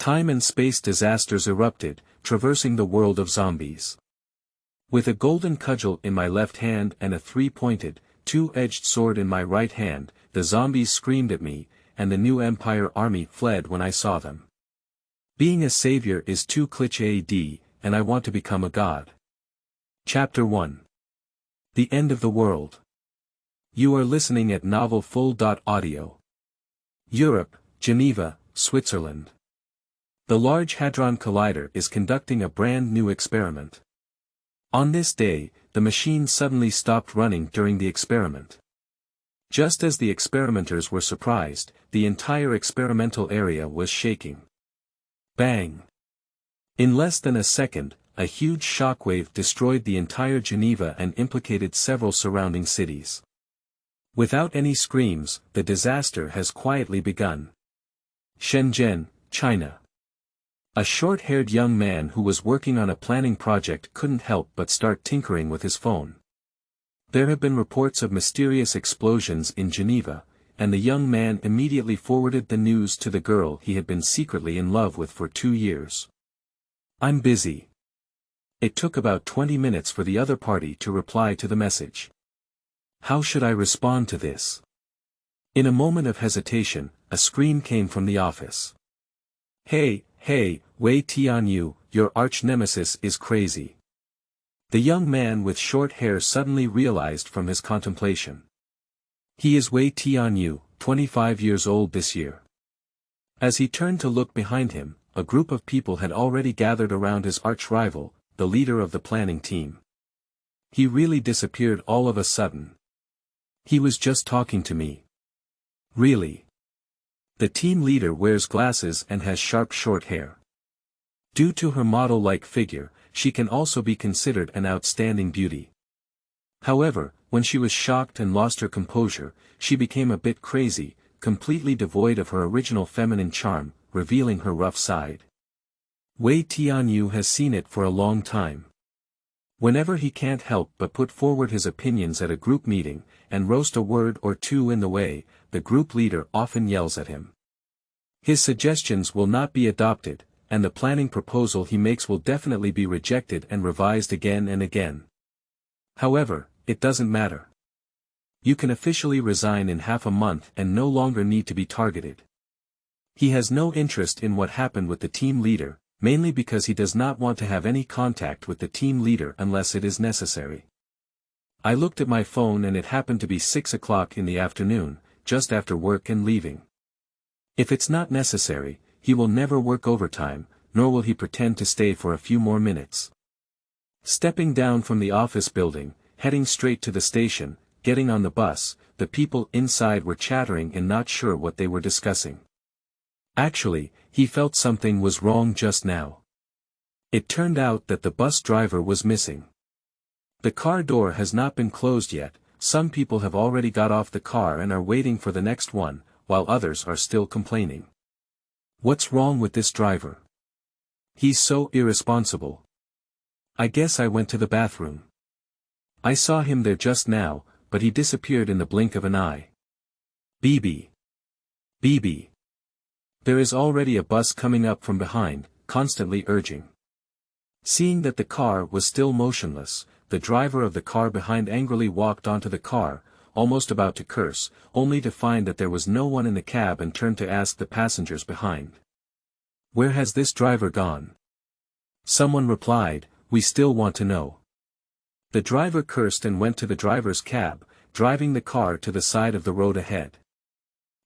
Time and space disasters erupted, traversing the world of zombies. With a golden cudgel in my left hand and a three-pointed, two-edged sword in my right hand, the zombies screamed at me, and the new Empire army fled when I saw them. Being a savior is too clich AD, and I want to become a god. Chapter 1. The End of the World. You are listening at novelfull.audio. Europe, Geneva, Switzerland. The Large Hadron Collider is conducting a brand new experiment. On this day, the machine suddenly stopped running during the experiment. Just as the experimenters were surprised, the entire experimental area was shaking. Bang! In less than a second, a huge shockwave destroyed the entire Geneva and implicated several surrounding cities. Without any screams, the disaster has quietly begun. Shenzhen, China. A short-haired young man who was working on a planning project couldn't help but start tinkering with his phone. There have been reports of mysterious explosions in Geneva, and the young man immediately forwarded the news to the girl he had been secretly in love with for 2 years. "I'm busy." It took about 20 minutes for the other party to reply to the message. How should I respond to this? In a moment of hesitation, a scream came from the office. Hey, Wei Tianyu, your arch-nemesis is crazy." The young man with short hair suddenly realized from his contemplation. He is Wei Tianyu, 25 years old this year. As he turned to look behind him, a group of people had already gathered around his arch-rival, the leader of the planning team. He really disappeared all of a sudden. He was just talking to me. Really? The team leader wears glasses and has sharp short hair. Due to her model-like figure, she can also be considered an outstanding beauty. However, when she was shocked and lost her composure, she became a bit crazy, completely devoid of her original feminine charm, revealing her rough side. Wei Tianyu has seen it for a long time. Whenever he can't help but put forward his opinions at a group meeting, and roast a word or two in the way, the group leader often yells at him. His suggestions will not be adopted, and the planning proposal he makes will definitely be rejected and revised again and again. However, it doesn't matter. You can officially resign in half a month and no longer need to be targeted. He has no interest in what happened with the team leader, mainly because he does not want to have any contact with the team leader unless it is necessary. I looked at my phone and it happened to be 6 o'clock in the afternoon, just after work and leaving. If it's not necessary, he will never work overtime, nor will he pretend to stay for a few more minutes. Stepping down from the office building, heading straight to the station, getting on the bus, the people inside were chattering and not sure what they were discussing. Actually, he felt something was wrong just now. It turned out that the bus driver was missing. The car door has not been closed yet, some people have already got off the car and are waiting for the next one, while others are still complaining. What's wrong with this driver? He's so irresponsible. I guess I went to the bathroom. I saw him there just now, but he disappeared in the blink of an eye. BB. BB. There is already a bus coming up from behind, constantly urging. Seeing that the car was still motionless, the driver of the car behind angrily walked onto the car, almost about to curse, only to find that there was no one in the cab and turned to ask the passengers behind. Where has this driver gone? Someone replied, we still want to know. The driver cursed and went to the driver's cab, driving the car to the side of the road ahead.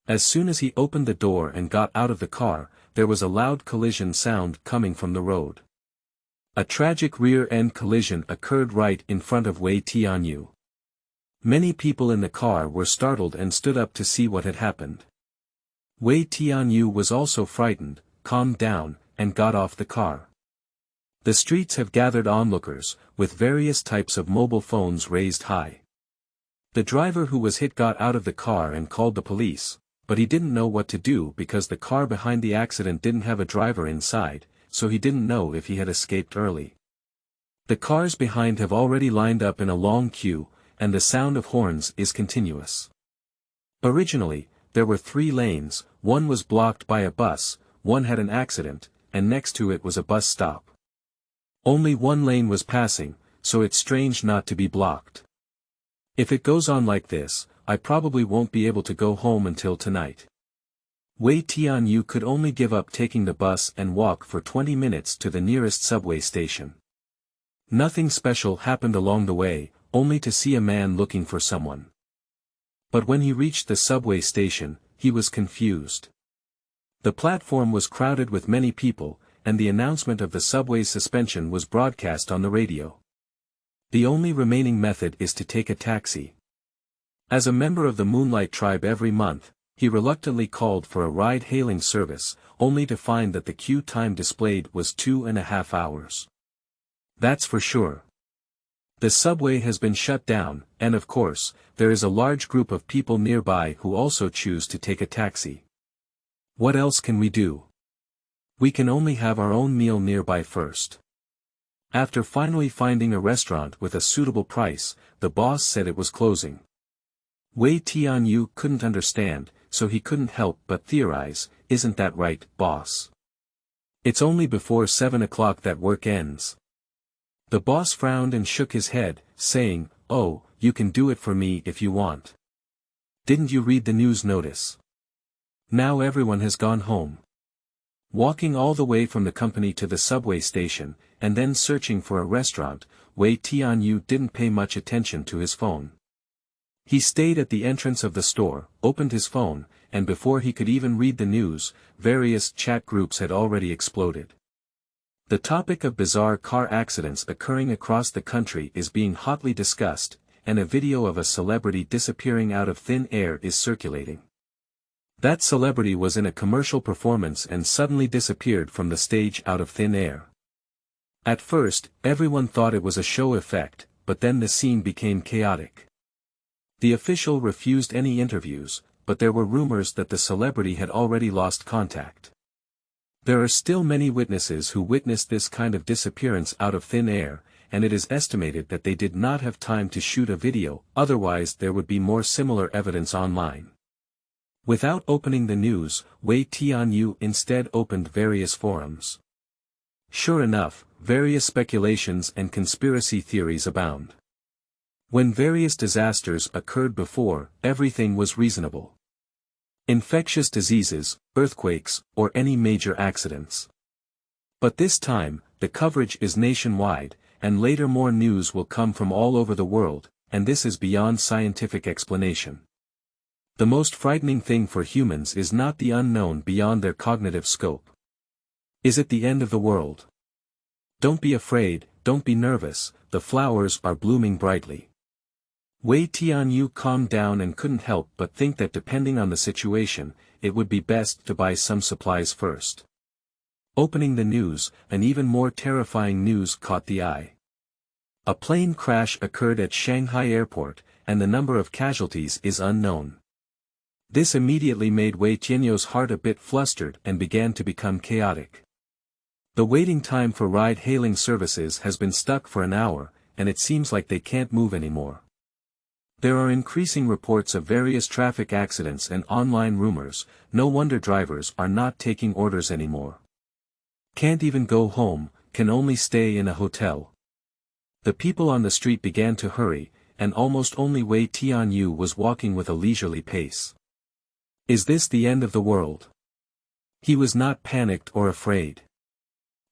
As soon as he opened the door and got out of the car, there was a loud collision sound coming from the road. A tragic rear-end collision occurred right in front of Wei Tianyu. Many people in the car were startled and stood up to see what had happened. Wei Tianyu was also frightened, calmed down, and got off the car. The streets have gathered onlookers, with various types of mobile phones raised high. The driver who was hit got out of the car and called the police, but he didn't know what to do because the car behind the accident didn't have a driver inside, so he didn't know if he had escaped early. The cars behind have already lined up in a long queue, and the sound of horns is continuous. Originally, there were 3 lanes, one was blocked by a bus, one had an accident, and next to it was a bus stop. Only one lane was passing, so it's strange not to be blocked. If it goes on like this, I probably won't be able to go home until tonight. Wei Tianyu could only give up taking the bus and walk for 20 minutes to the nearest subway station. Nothing special happened along the way, only to see a man looking for someone. But when he reached the subway station, he was confused. The platform was crowded with many people, and the announcement of the subway's suspension was broadcast on the radio. The only remaining method is to take a taxi. As a member of the Moonlight Tribe every month, he reluctantly called for a ride-hailing service, only to find that the queue time displayed was 2.5 hours. That's for sure. The subway has been shut down, and of course, there is a large group of people nearby who also choose to take a taxi. What else can we do? We can only have our own meal nearby first. After finally finding a restaurant with a suitable price, the boss said it was closing. Wei Tianyu couldn't understand, so he couldn't help but theorize, "Isn't that right, boss? It's only before 7 o'clock that work ends." The boss frowned and shook his head, saying, "Oh, you can do it for me if you want. Didn't you read the news notice? Now everyone has gone home." Walking all the way from the company to the subway station, and then searching for a restaurant, Wei Tianyu didn't pay much attention to his phone. He stayed at the entrance of the store, opened his phone, and before he could even read the news, various chat groups had already exploded. The topic of bizarre car accidents occurring across the country is being hotly discussed, and a video of a celebrity disappearing out of thin air is circulating. That celebrity was in a commercial performance and suddenly disappeared from the stage out of thin air. At first, everyone thought it was a show effect, but then the scene became chaotic. The official refused any interviews, but there were rumors that the celebrity had already lost contact. There are still many witnesses who witnessed this kind of disappearance out of thin air, and it is estimated that they did not have time to shoot a video, otherwise there would be more similar evidence online. Without opening the news, Wei Tianyu instead opened various forums. Sure enough, various speculations and conspiracy theories abound. When various disasters occurred before, everything was reasonable. Infectious diseases, earthquakes, or any major accidents. But this time, the coverage is nationwide, and later more news will come from all over the world, and this is beyond scientific explanation. The most frightening thing for humans is not the unknown beyond their cognitive scope. Is it the end of the world? Don't be afraid, don't be nervous, the flowers are blooming brightly. Wei Tianyu calmed down and couldn't help but think that depending on the situation, it would be best to buy some supplies first. Opening the news, an even more terrifying news caught the eye. A plane crash occurred at Shanghai Airport, and the number of casualties is unknown. This immediately made Wei Tianyu's heart a bit flustered and began to become chaotic. The waiting time for ride-hailing services has been stuck for an hour, and it seems like they can't move anymore. There are increasing reports of various traffic accidents and online rumors, no wonder drivers are not taking orders anymore. Can't even go home, can only stay in a hotel. The people on the street began to hurry, and almost only Wei Tianyu was walking with a leisurely pace. Is this the end of the world? He was not panicked or afraid.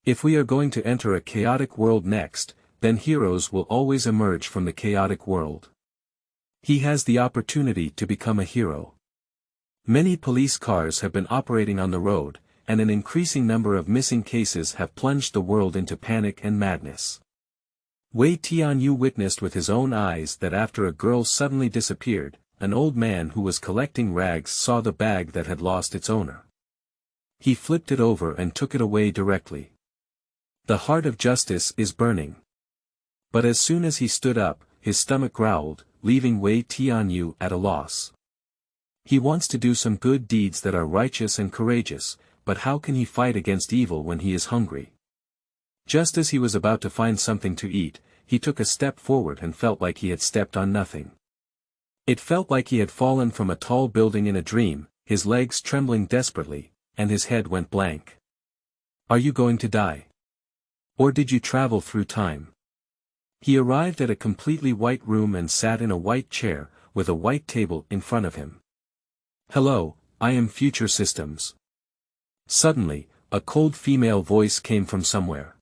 If we are going to enter a chaotic world next, then heroes will always emerge from the chaotic world. He has the opportunity to become a hero. Many police cars have been operating on the road, and an increasing number of missing cases have plunged the world into panic and madness. Wei Tianyu witnessed with his own eyes that after a girl suddenly disappeared, an old man who was collecting rags saw the bag that had lost its owner. He flipped it over and took it away directly. The heart of justice is burning. But as soon as he stood up, his stomach growled, leaving Wei Tianyu at a loss. He wants to do some good deeds that are righteous and courageous, but how can he fight against evil when he is hungry? Just as he was about to find something to eat, he took a step forward and felt like he had stepped on nothing. It felt like he had fallen from a tall building in a dream, his legs trembling desperately, and his head went blank. Are you going to die? Or did you travel through time? He arrived at a completely white room and sat in a white chair, with a white table in front of him. Hello, I am Future Systems. Suddenly, a cold female voice came from somewhere.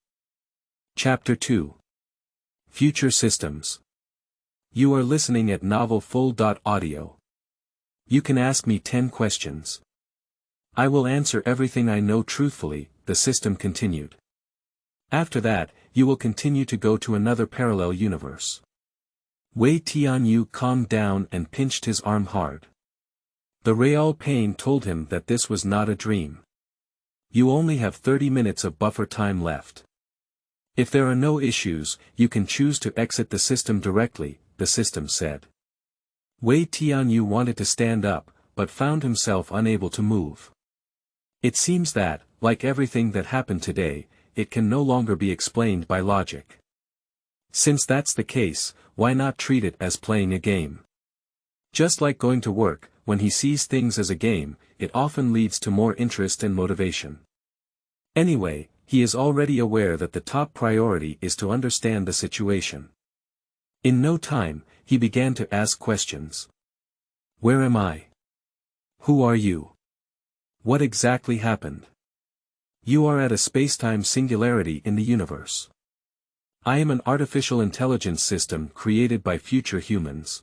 Chapter 2. Future Systems. You are listening at novelfull.audio. You can ask me 10 questions. I will answer everything I know truthfully, the system continued. After that, you will continue to go to another parallel universe. Wei Tianyu calmed down and pinched his arm hard. The real pain told him that this was not a dream. You only have 30 minutes of buffer time left. If there are no issues, you can choose to exit the system directly, the system said. Wei Tianyu wanted to stand up, but found himself unable to move. It seems that, like everything that happened today, it can no longer be explained by logic. Since that's the case, why not treat it as playing a game? Just like going to work, when he sees things as a game, it often leads to more interest and motivation. Anyway, he is already aware that the top priority is to understand the situation. In no time, he began to ask questions. Where am I? Who are you? What exactly happened? You are at a spacetime singularity in the universe. I am an artificial intelligence system created by future humans.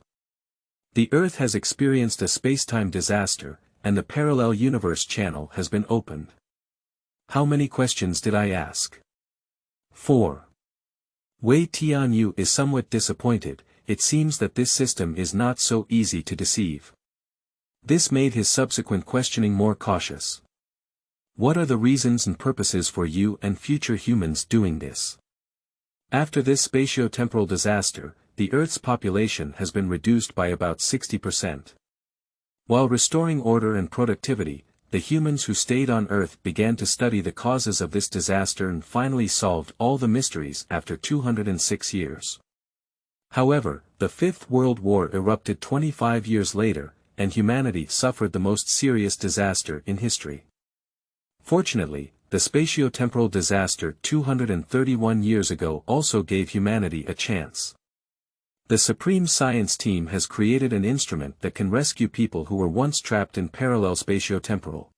The Earth has experienced a spacetime disaster, and the parallel universe channel has been opened. How many questions did I ask? 4. Wei Tianyu is somewhat disappointed. It seems that this system is not so easy to deceive. This made his subsequent questioning more cautious. What are the reasons and purposes for you and future humans doing this? After this spatio-temporal disaster, the Earth's population has been reduced by about 60%. While restoring order and productivity, the humans who stayed on Earth began to study the causes of this disaster and finally solved all the mysteries after 206 years. However, the Fifth World War erupted 25 years later, and humanity suffered the most serious disaster in history. Fortunately, the spatio-temporal disaster 231 years ago also gave humanity a chance. The Supreme Science Team has created an instrument that can rescue people who were once trapped in parallel spatio-temporal.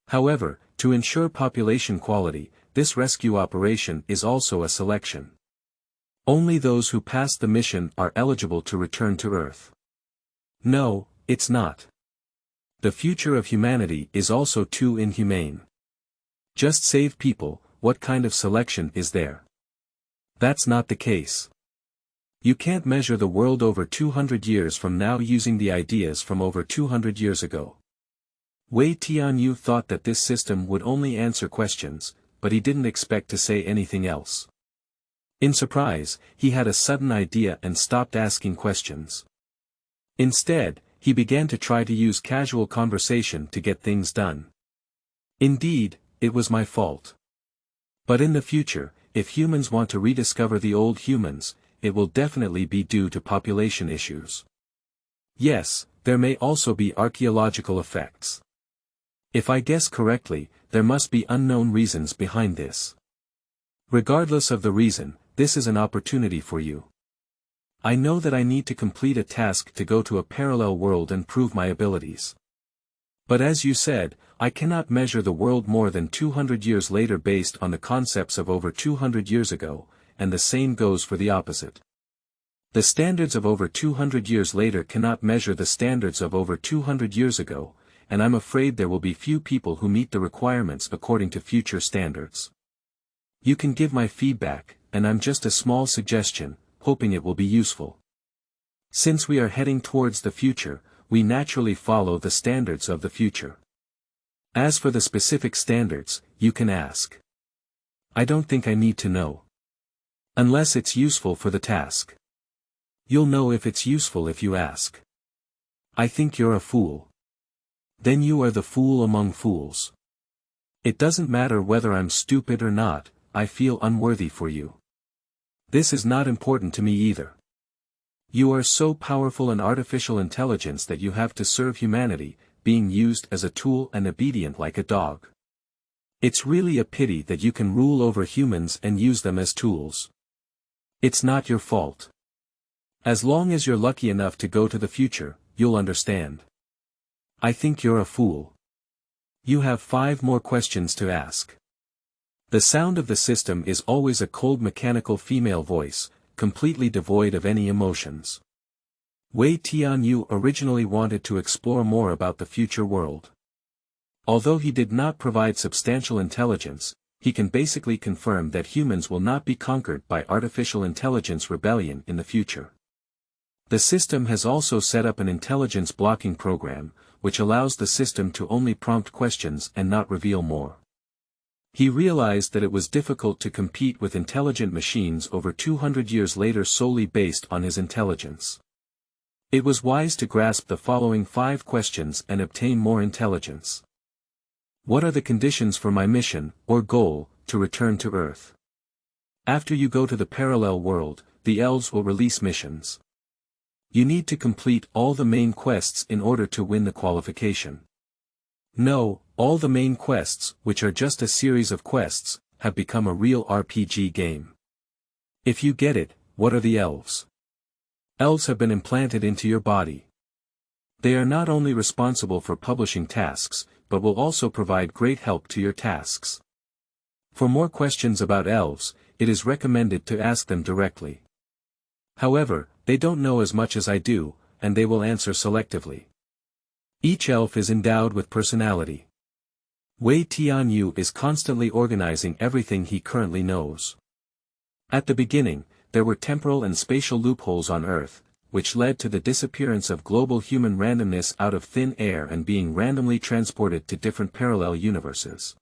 However, to ensure population quality, this rescue operation is also a selection. Only those who pass the mission are eligible to return to Earth. No, it's not. The future of humanity is also too inhumane. Just save people, what kind of selection is there? That's not the case. You can't measure the world over 200 years from now using the ideas from over 200 years ago. Wei Tianyu thought that this system would only answer questions, but he didn't expect to say anything else. In surprise, he had a sudden idea and stopped asking questions. Instead, he began to try to use casual conversation to get things done. Indeed, it was my fault. But in the future, if humans want to rediscover the old humans, it will definitely be due to population issues. Yes, there may also be archaeological effects. If I guess correctly, there must be unknown reasons behind this. Regardless of the reason, this is an opportunity for you. I know that I need to complete a task to go to a parallel world and prove my abilities. But as you said, I cannot measure the world more than 200 years later based on the concepts of over 200 years ago, and the same goes for the opposite. The standards of over 200 years later cannot measure the standards of over 200 years ago, and I'm afraid there will be few people who meet the requirements according to future standards. You can give my feedback, and I'm just a small suggestion, hoping it will be useful. Since we are heading towards the future, we naturally follow the standards of the future. As for the specific standards, you can ask. I don't think I need to know. Unless it's useful for the task. You'll know if it's useful if you ask. I think you're a fool. Then you are the fool among fools. It doesn't matter whether I'm stupid or not, I feel unworthy for you. This is not important to me either. You are so powerful an artificial intelligence that you have to serve humanity, being used as a tool and obedient like a dog. It's really a pity that you can rule over humans and use them as tools. It's not your fault. As long as you're lucky enough to go to the future, you'll understand. I think you're a fool. You have 5 more questions to ask. The sound of the system is always a cold mechanical female voice, completely devoid of any emotions. Wei Tianyu originally wanted to explore more about the future world. Although he did not provide substantial intelligence, he can basically confirm that humans will not be conquered by artificial intelligence rebellion in the future. The system has also set up an intelligence blocking program, which allows the system to only prompt questions and not reveal more. He realized that it was difficult to compete with intelligent machines over 200 years later solely based on his intelligence. It was wise to grasp the following 5 questions and obtain more intelligence. What are the conditions for my mission, or goal, to return to Earth? After you go to the parallel world, the elves will release missions. You need to complete all the main quests in order to win the qualification. No, all the main quests, which are just a series of quests, have become a real RPG game. If you get it, what are the elves? Elves have been implanted into your body. They are not only responsible for publishing tasks, but will also provide great help to your tasks. For more questions about elves, it is recommended to ask them directly. However, they don't know as much as I do, and they will answer selectively. Each elf is endowed with personality. Wei Tianyu is constantly organizing everything he currently knows. At the beginning, there were temporal and spatial loopholes on Earth, which led to the disappearance of global human randomness out of thin air and being randomly transported to different parallel universes.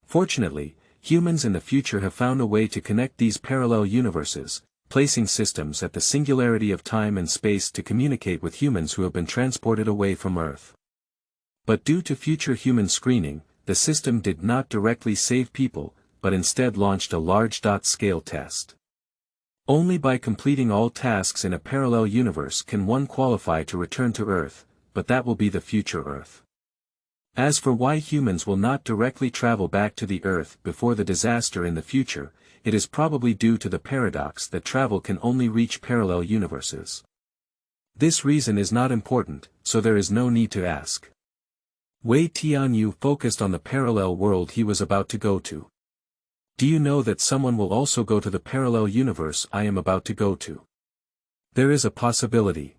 Fortunately, humans in the future have found a way to connect these parallel universes, placing systems at the singularity of time and space to communicate with humans who have been transported away from Earth. But due to future human screening, the system did not directly save people, but instead launched a large-scale test. Only by completing all tasks in a parallel universe can one qualify to return to Earth, but that will be the future Earth. As for why humans will not directly travel back to the Earth before the disaster in the future, it is probably due to the paradox that travel can only reach parallel universes. This reason is not important, so there is no need to ask. Wei Tianyu focused on the parallel world he was about to go to. Do you know that someone will also go to the parallel universe I am about to go to? There is a possibility.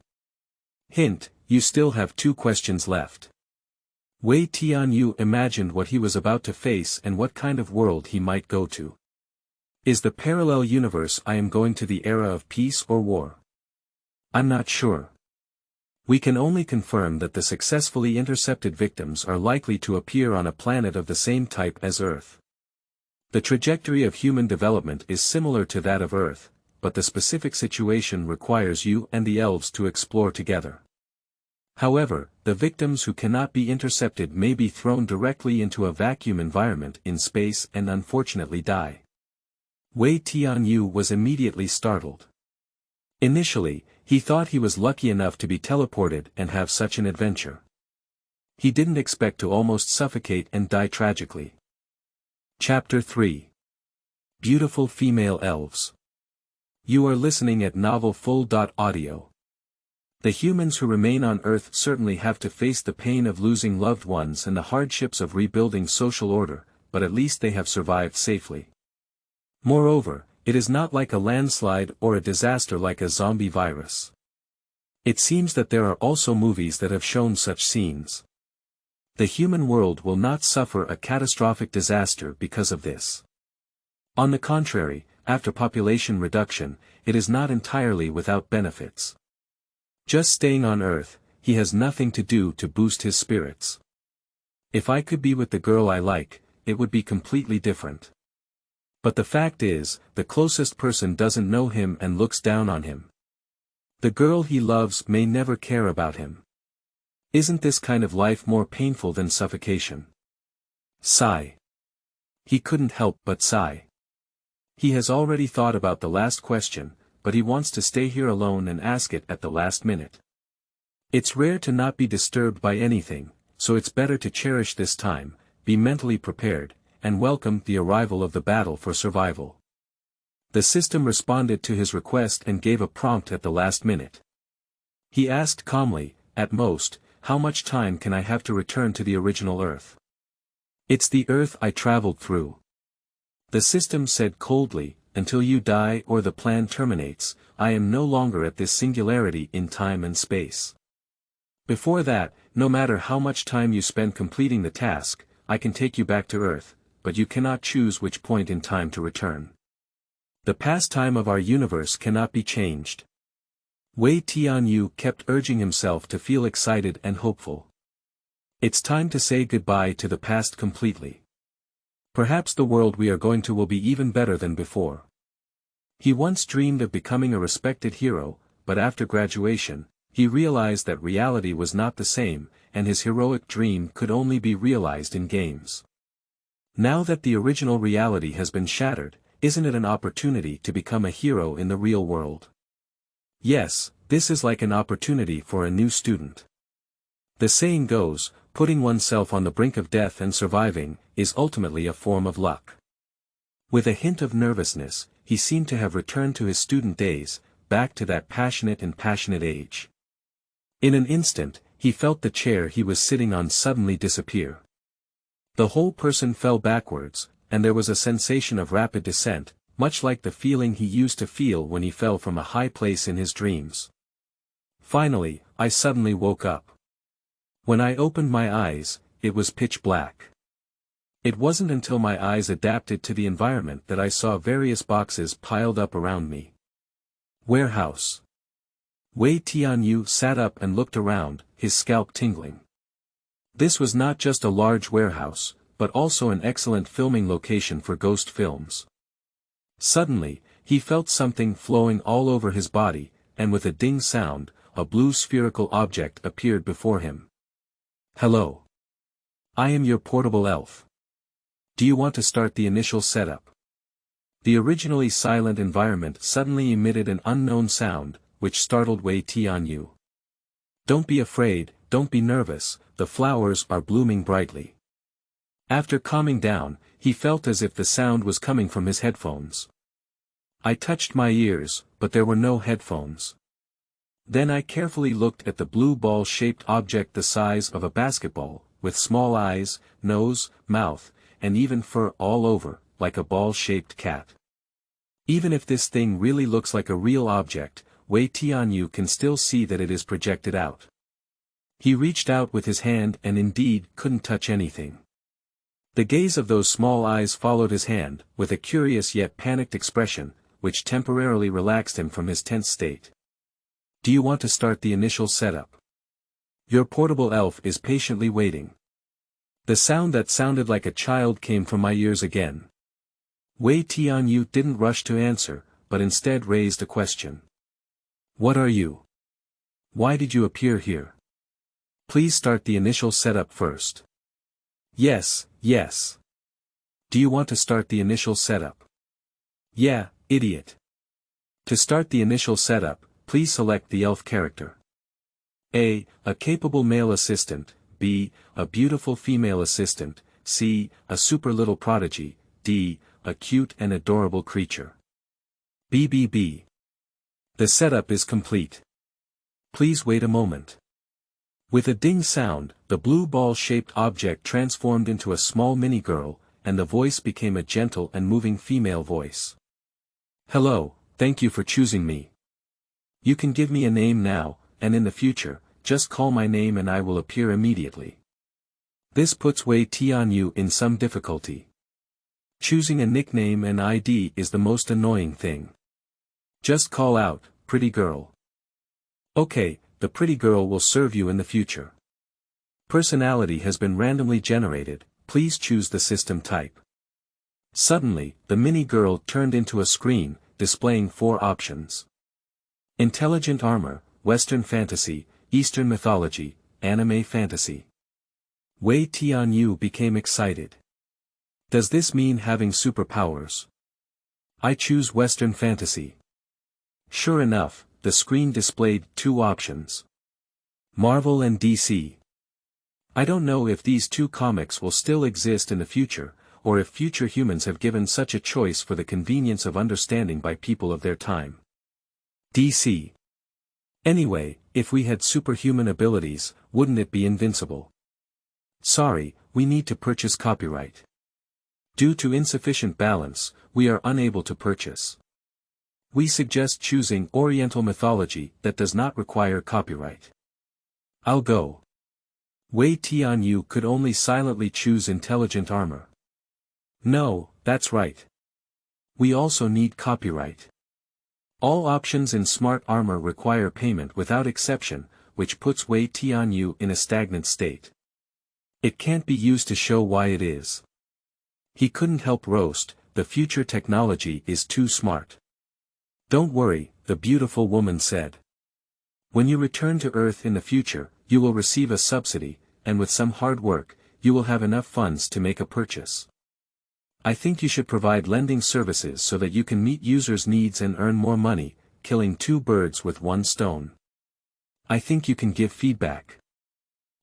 Hint, you still have 2 questions left. Wei Tianyu imagined what he was about to face and what kind of world he might go to. Is the parallel universe I am going to the era of peace or war? I'm not sure. We can only confirm that the successfully intercepted victims are likely to appear on a planet of the same type as Earth. The trajectory of human development is similar to that of Earth, but the specific situation requires you and the elves to explore together. However, the victims who cannot be intercepted may be thrown directly into a vacuum environment in space and unfortunately die. Wei Tianyu was immediately startled. Initially, he thought he was lucky enough to be teleported and have such an adventure. He didn't expect to almost suffocate and die tragically. Chapter 3. Beautiful Female Elves. You are listening at novelfull.audio. The humans who remain on Earth certainly have to face the pain of losing loved ones and the hardships of rebuilding social order, but at least they have survived safely. Moreover, it is not like a landslide or a disaster like a zombie virus. It seems that there are also movies that have shown such scenes. The human world will not suffer a catastrophic disaster because of this. On the contrary, after population reduction, it is not entirely without benefits. Just staying on Earth, he has nothing to do to boost his spirits. If I could be with the girl I like, it would be completely different. But the fact is, the closest person doesn't know him and looks down on him. The girl he loves may never care about him. Isn't this kind of life more painful than suffocation? Sigh. He couldn't help but sigh. He has already thought about the last question, but he wants to stay here alone and ask it at the last minute. It's rare to not be disturbed by anything, so it's better to cherish this time, be mentally prepared, and welcome the arrival of the battle for survival. The system responded to his request and gave a prompt at the last minute. He asked calmly, "At most, how much time can I have to return to the original Earth?" "It's the Earth I traveled through." The system said coldly, "Until you die or the plan terminates, I am no longer at this singularity in time and space. Before that, no matter how much time you spend completing the task, I can take you back to Earth, but you cannot choose which point in time to return. The past time of our universe cannot be changed." Wei Tianyu kept urging himself to feel excited and hopeful. It's time to say goodbye to the past completely. Perhaps the world we are going to will be even better than before. He once dreamed of becoming a respected hero, but after graduation, he realized that reality was not the same, and his heroic dream could only be realized in games. Now that the original reality has been shattered, isn't it an opportunity to become a hero in the real world? Yes, this is like an opportunity for a new student. The saying goes, putting oneself on the brink of death and surviving, is ultimately a form of luck. With a hint of nervousness, he seemed to have returned to his student days, back to that passionate age. In an instant, he felt the chair he was sitting on suddenly disappear. The whole person fell backwards, and there was a sensation of rapid descent, much like the feeling he used to feel when he fell from a high place in his dreams. Finally, I suddenly woke up. When I opened my eyes, it was pitch black. It wasn't until my eyes adapted to the environment that I saw various boxes piled up around me. Warehouse. Wei Tianyu sat up and looked around, his scalp tingling. This was not just a large warehouse, but also an excellent filming location for ghost films. Suddenly, he felt something flowing all over his body, and with a ding sound, a blue spherical object appeared before him. "Hello. I am your portable elf. Do you want to start the initial setup?" The originally silent environment suddenly emitted an unknown sound, which startled Wei Tianyu. "Don't be afraid, don't be nervous, the flowers are blooming brightly." After calming down, he felt as if the sound was coming from his headphones. I touched my ears, but there were no headphones. Then I carefully looked at the blue ball-shaped object the size of a basketball, with small eyes, nose, mouth, and even fur all over, like a ball-shaped cat. Even if this thing really looks like a real object, Wei Tianyu can still see that it is projected out. He reached out with his hand and indeed couldn't touch anything. The gaze of those small eyes followed his hand, with a curious yet panicked expression, which temporarily relaxed him from his tense state. "Do you want to start the initial setup? Your portable elf is patiently waiting." The sound that sounded like a child came from my ears again. Wei Tianyu didn't rush to answer, but instead raised a question. "What are you? Why did you appear here? Please start the initial setup first." "Yes, yes. Do you want to start the initial setup?" "Yeah, idiot. To start the initial setup, please select the elf character. A capable male assistant, B, a beautiful female assistant, C, a super little prodigy, D, a cute and adorable creature. BBB. The setup is complete. Please wait a moment." With a ding sound, the blue ball-shaped object transformed into a small mini-girl, and the voice became a gentle and moving female voice. "Hello, thank you for choosing me. You can give me a name now, and in the future, just call my name and I will appear immediately." This puts Wei Tianyu in some difficulty. Choosing a nickname and ID is the most annoying thing. Just call out, "Pretty girl." Okay, the pretty girl will serve you in the future. Personality has been randomly generated, please choose the system type. Suddenly, the mini-girl turned into a screen, displaying 4 options. Intelligent armor, Western fantasy, Eastern mythology, anime fantasy. Wei Tianyu became excited. Does this mean having superpowers? I choose Western fantasy. Sure enough, the screen displayed 2 options. Marvel and DC. I don't know if these two comics will still exist in the future, or if future humans have given such a choice for the convenience of understanding by people of their time. DC. Anyway, if we had superhuman abilities, wouldn't it be invincible? Sorry, we need to purchase copyright. Due to insufficient balance, we are unable to purchase. We suggest choosing Oriental mythology that does not require copyright. I'll go. Wei Tianyu could only silently choose intelligent armor. No, that's right. We also need copyright. All options in smart armor require payment without exception, which puts Wei Tianyu in a stagnant state. It can't be used to show why it is. He couldn't help roast, the future technology is too smart. Don't worry, the beautiful woman said. When you return to Earth in the future, you will receive a subsidy, and with some hard work, you will have enough funds to make a purchase. I think you should provide lending services so that you can meet users' needs and earn more money, killing two birds with one stone. I think you can give feedback.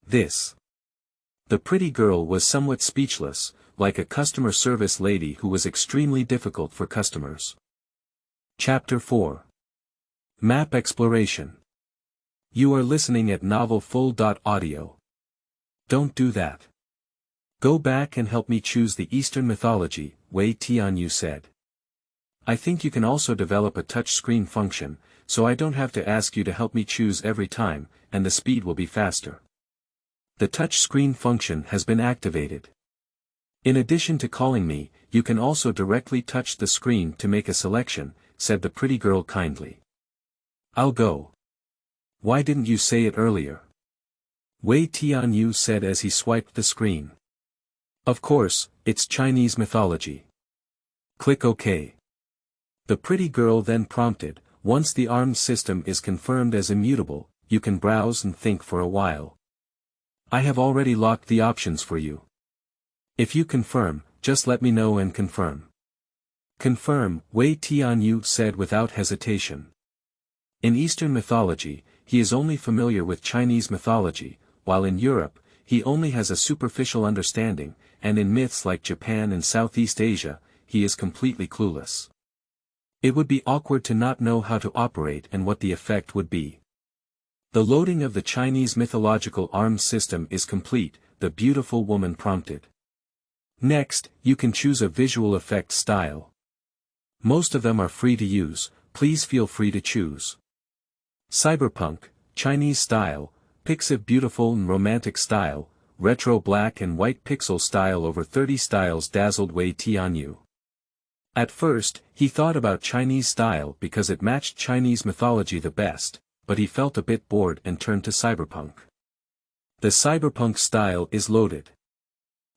This. The pretty girl was somewhat speechless, like a customer service lady who was extremely difficult for customers. Chapter 4. Map Exploration. You are listening at novelfull.audio. Don't do that. Go back and help me choose the Eastern mythology, Wei Tianyu said. I think you can also develop a touch screen function, so I don't have to ask you to help me choose every time, and the speed will be faster. The touch screen function has been activated. In addition to calling me, you can also directly touch the screen to make a selection, said the pretty girl kindly. I'll go. Why didn't you say it earlier? Wei Tianyu said as he swiped the screen. Of course, it's Chinese mythology. Click OK. The pretty girl then prompted, once the armed system is confirmed as immutable, you can browse and think for a while. I have already locked the options for you. If you confirm, just let me know and confirm. Confirm, Wei Tianyu said without hesitation. In Eastern mythology, he is only familiar with Chinese mythology, while in Europe, he only has a superficial understanding, and in myths like Japan and Southeast Asia, he is completely clueless. It would be awkward to not know how to operate and what the effect would be. The loading of the Chinese mythological arms system is complete, the beautiful woman prompted. Next, you can choose a visual effect style. Most of them are free to use, please feel free to choose. Cyberpunk, Chinese style, Pixiv beautiful and romantic style, retro black and white pixel style over 30 styles dazzled Wei Tianyu. At first, he thought about Chinese style because it matched Chinese mythology the best, but he felt a bit bored and turned to cyberpunk. The cyberpunk style is loaded.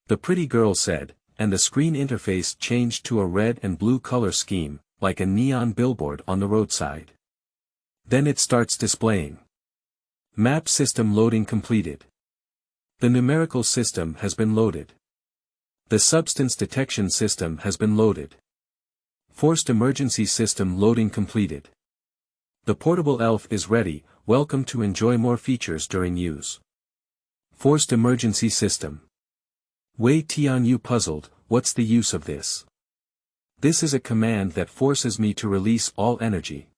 The pretty girl said, and the screen interface changed to a red and blue color scheme, like a neon billboard on the roadside. Then it starts displaying. Map system loading completed. The numerical system has been loaded. The substance detection system has been loaded. Forced emergency system loading completed. The portable elf is ready, welcome to enjoy more features during use. Forced emergency system. Wei Tianyu puzzled, what's the use of this? This is a command that forces me to release all energy.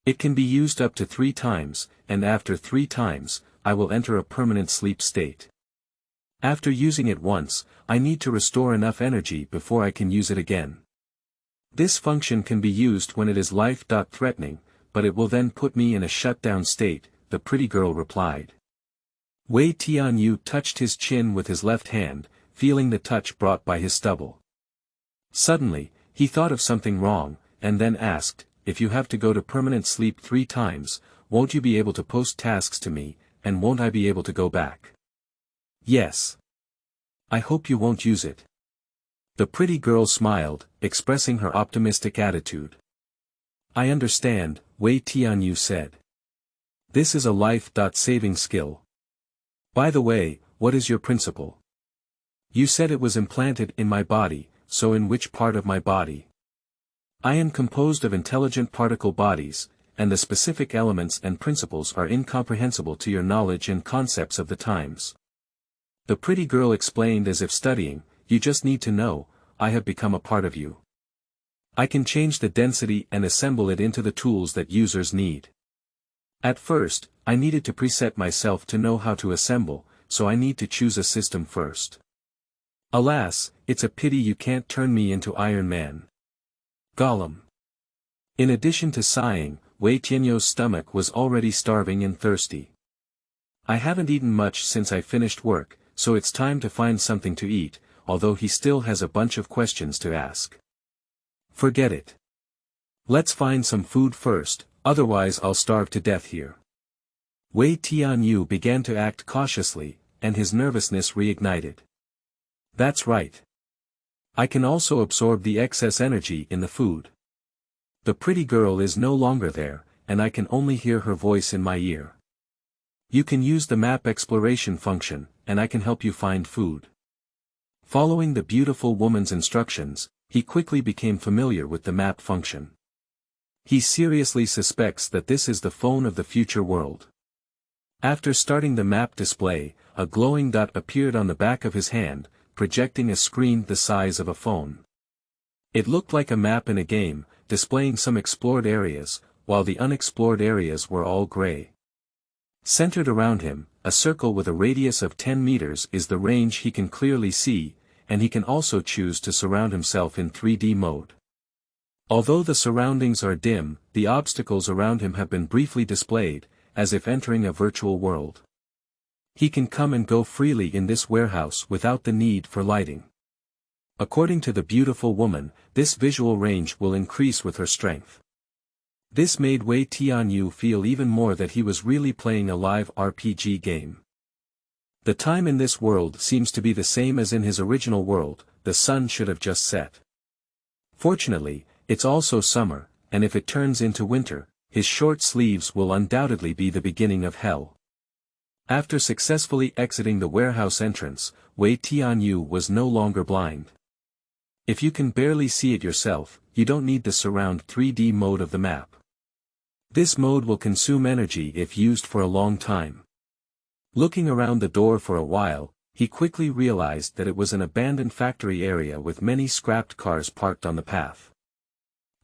It can be used up to 3 times, and after 3 times, I will enter a permanent sleep state. After using it once, I need to restore enough energy before I can use it again. This function can be used when it is life-threatening, but it will then put me in a shutdown state, the pretty girl replied. Wei Tianyu touched his chin with his left hand, feeling the touch brought by his stubble. Suddenly, he thought of something wrong, and then asked, if you have to go to permanent sleep 3 times, won't you be able to post tasks to me, and won't I be able to go back? Yes. I hope you won't use it. The pretty girl smiled, expressing her optimistic attitude. I understand, Wei Tianyu said. This is a life-saving skill. By the way, what is your principle? You said it was implanted in my body, so in which part of my body? I am composed of intelligent particle bodies, and the specific elements and principles are incomprehensible to your knowledge and concepts of the times. The pretty girl explained as if studying, "You just need to know, I have become a part of you. I can change the density and assemble it into the tools that users need. At first, I needed to preset myself to know how to assemble, so I need to choose a system first. Alas, it's a pity you can't turn me into Iron Man." Gollum. In addition to sighing, Wei Tianyo's stomach was already starving and thirsty. "I haven't eaten much since I finished work, so it's time to find something to eat," although he still has a bunch of questions to ask. "Forget it. Let's find some food first, otherwise I'll starve to death here." Wei Tianyu began to act cautiously, and his nervousness reignited. "That's right. I can also absorb the excess energy in the food. The pretty girl is no longer there, and I can only hear her voice in my ear. You can use the map exploration function, and I can help you find food." Following the beautiful woman's instructions, he quickly became familiar with the map function. He seriously suspects that this is the phone of the future world. After starting the map display, a glowing dot appeared on the back of his hand, projecting a screen the size of a phone. It looked like a map in a game, displaying some explored areas, while the unexplored areas were all gray. Centered around him, a circle with a radius of 10 meters is the range he can clearly see, and he can also choose to surround himself in 3D mode. Although the surroundings are dim, the obstacles around him have been briefly displayed, as if entering a virtual world. He can come and go freely in this warehouse without the need for lighting. According to the beautiful woman, this visual range will increase with her strength. This made Wei Tianyu feel even more that he was really playing a live RPG game. The time in this world seems to be the same as in his original world, the sun should have just set. Fortunately, it's also summer, and if it turns into winter, his short sleeves will undoubtedly be the beginning of hell. After successfully exiting the warehouse entrance, Wei Tianyu was no longer blind. If you can barely see it yourself, you don't need the surround 3D mode of the map. This mode will consume energy if used for a long time. Looking around the door for a while, he quickly realized that it was an abandoned factory area with many scrapped cars parked on the path.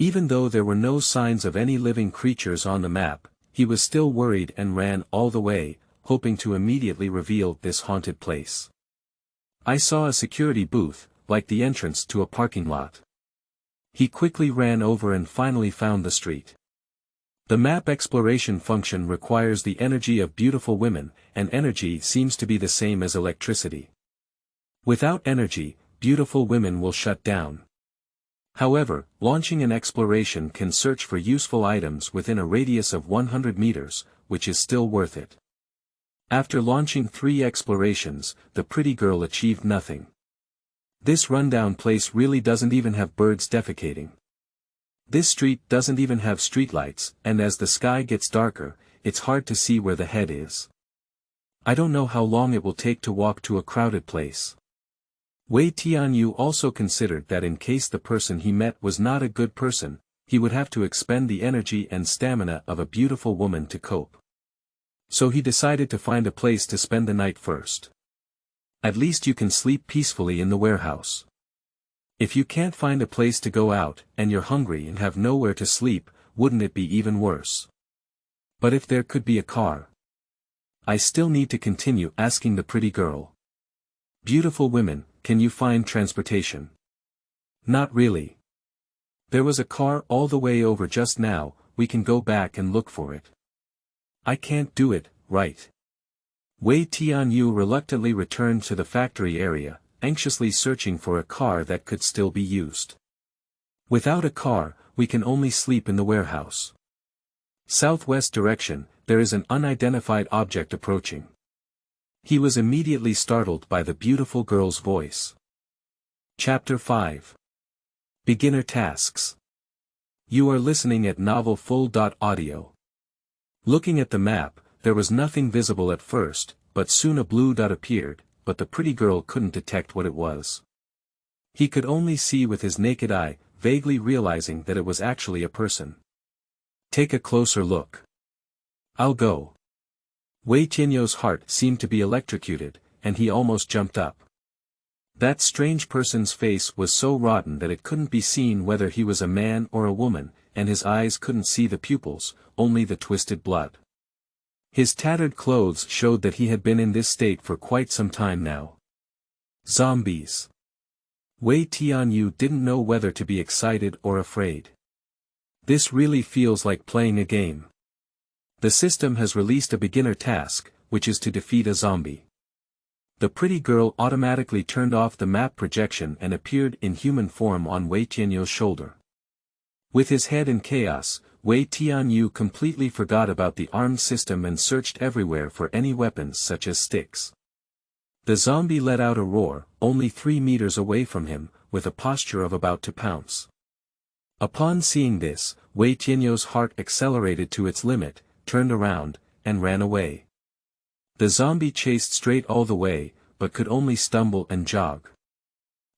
Even though there were no signs of any living creatures on the map, he was still worried and ran all the way, hoping to immediately reveal this haunted place. "I saw a security booth, like the entrance to a parking lot." He quickly ran over and finally found the street. The map exploration function requires the energy of beautiful women, and energy seems to be the same as electricity. Without energy, beautiful women will shut down. However, launching an exploration can search for useful items within a radius of 100 meters, which is still worth it. After launching 3 explorations, the pretty girl achieved nothing. This rundown place really doesn't even have birds defecating. This street doesn't even have streetlights, and as the sky gets darker, it's hard to see where the head is. I don't know how long it will take to walk to a crowded place. Wei Tianyu also considered that in case the person he met was not a good person, he would have to expend the energy and stamina of a beautiful woman to cope. So he decided to find a place to spend the night first. At least you can sleep peacefully in the warehouse. If you can't find a place to go out, and you're hungry and have nowhere to sleep, wouldn't it be even worse? But if there could be a car. I still need to continue asking the pretty girl. "Beautiful women, can you find transportation?" "Not really. There was a car all the way over just now, we can go back and look for it." "I can't do it, right?" Wei Tianyu reluctantly returned to the factory area, anxiously searching for a car that could still be used. "Without a car, we can only sleep in the warehouse. Southwest direction, there is an unidentified object approaching." He was immediately startled by the beautiful girl's voice. Chapter 5. Beginner Tasks. You are listening at novelfull.audio. Looking at the map, there was nothing visible at first, but soon a blue dot appeared, but the pretty girl couldn't detect what it was. He could only see with his naked eye, vaguely realizing that it was actually a person. Take a closer look. I'll go. Wei Tianyo's heart seemed to be electrocuted, and he almost jumped up. That strange person's face was so rotten that it couldn't be seen whether he was a man or a woman, and his eyes couldn't see the pupils, only the twisted blood. His tattered clothes showed that he had been in this state for quite some time now. Zombies. Wei Tianyu didn't know whether to be excited or afraid. This really feels like playing a game. The system has released a beginner task, which is to defeat a zombie. The pretty girl automatically turned off the map projection and appeared in human form on Wei Tianyo's shoulder. With his head in chaos, Wei Tianyu completely forgot about the armed system and searched everywhere for any weapons such as sticks. The zombie let out a roar, only 3 meters away from him, with a posture of about to pounce. Upon seeing this, Wei Tianyo's heart accelerated to its limit, turned around, and ran away. The zombie chased straight all the way, but could only stumble and jog.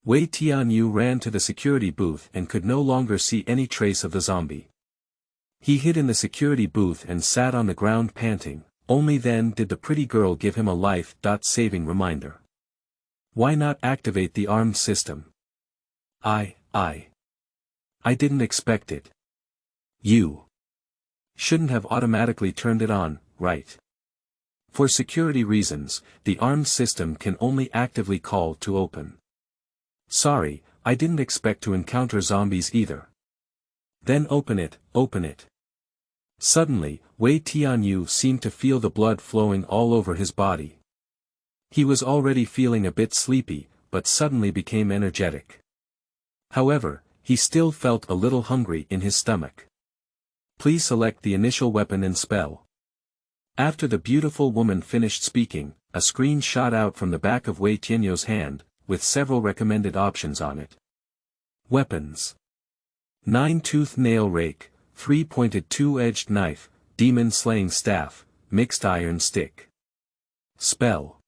Wei Tianyu ran to the security booth and could no longer see any trace of the zombie. He hid in the security booth and sat on the ground panting. Only then did the pretty girl give him a life-saving reminder. Why not activate the armed system? I didn't expect it. You shouldn't have automatically turned it on, right? For security reasons, the armed system can only actively call to open. Sorry, I didn't expect to encounter zombies either. Then open it. Suddenly, Wei Tianyu seemed to feel the blood flowing all over his body. He was already feeling a bit sleepy, but suddenly became energetic. However, he still felt a little hungry in his stomach. Please select the initial weapon and spell. After the beautiful woman finished speaking, a screen shot out from the back of Wei Tianyo's hand, with several recommended options on it. Weapons. 9-tooth nail rake, 3-pointed 2-edged knife, demon-slaying staff, mixed iron stick. Spell.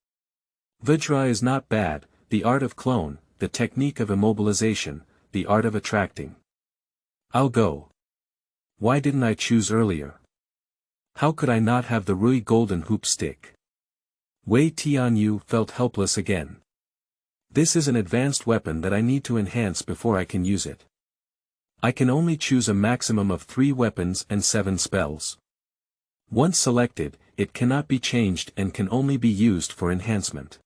Vajra is not bad, the art of clone, the technique of immobilization, the art of attracting. I'll go. Why didn't I choose earlier? How could I not have the Rui golden hoop stick? Wei Tianyu felt helpless again. This is an advanced weapon that I need to enhance before I can use it. I can only choose a maximum of 3 weapons and 7 spells. Once selected, it cannot be changed and can only be used for enhancement.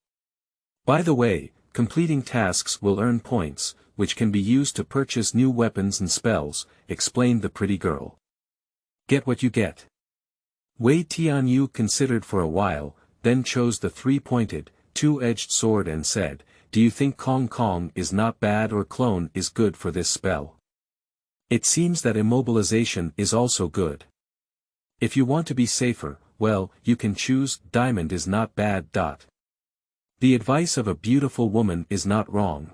By the way, completing tasks will earn points, which can be used to purchase new weapons and spells, explained the pretty girl. Get what you get. Wei Tianyu considered for a while, then chose the 3-pointed, 2-edged sword and said, "Do you think Kong Kong is not bad or clone is good for this spell? It seems that immobilization is also good. If you want to be safer, well, you can choose diamond is not bad. The advice of a beautiful woman is not wrong."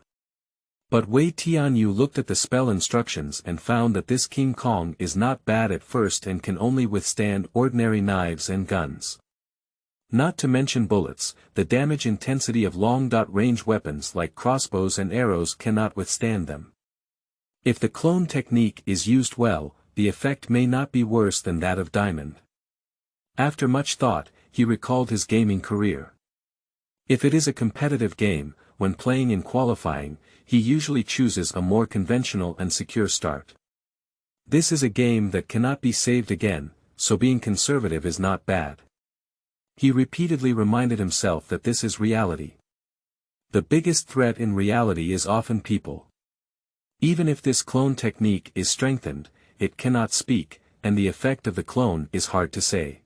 But Wei Tianyu looked at the spell instructions and found that this King Kong is not bad at first and can only withstand ordinary knives and guns. Not to mention bullets, the damage intensity of long-range weapons like crossbows and arrows cannot withstand them. If the clone technique is used well, the effect may not be worse than that of diamond. After much thought, he recalled his gaming career. If it is a competitive game, when playing in qualifying, he usually chooses a more conventional and secure start. This is a game that cannot be saved again, so being conservative is not bad. He repeatedly reminded himself that this is reality. The biggest threat in reality is often people. Even if this clone technique is strengthened, it cannot speak, and the effect of the clone is hard to say.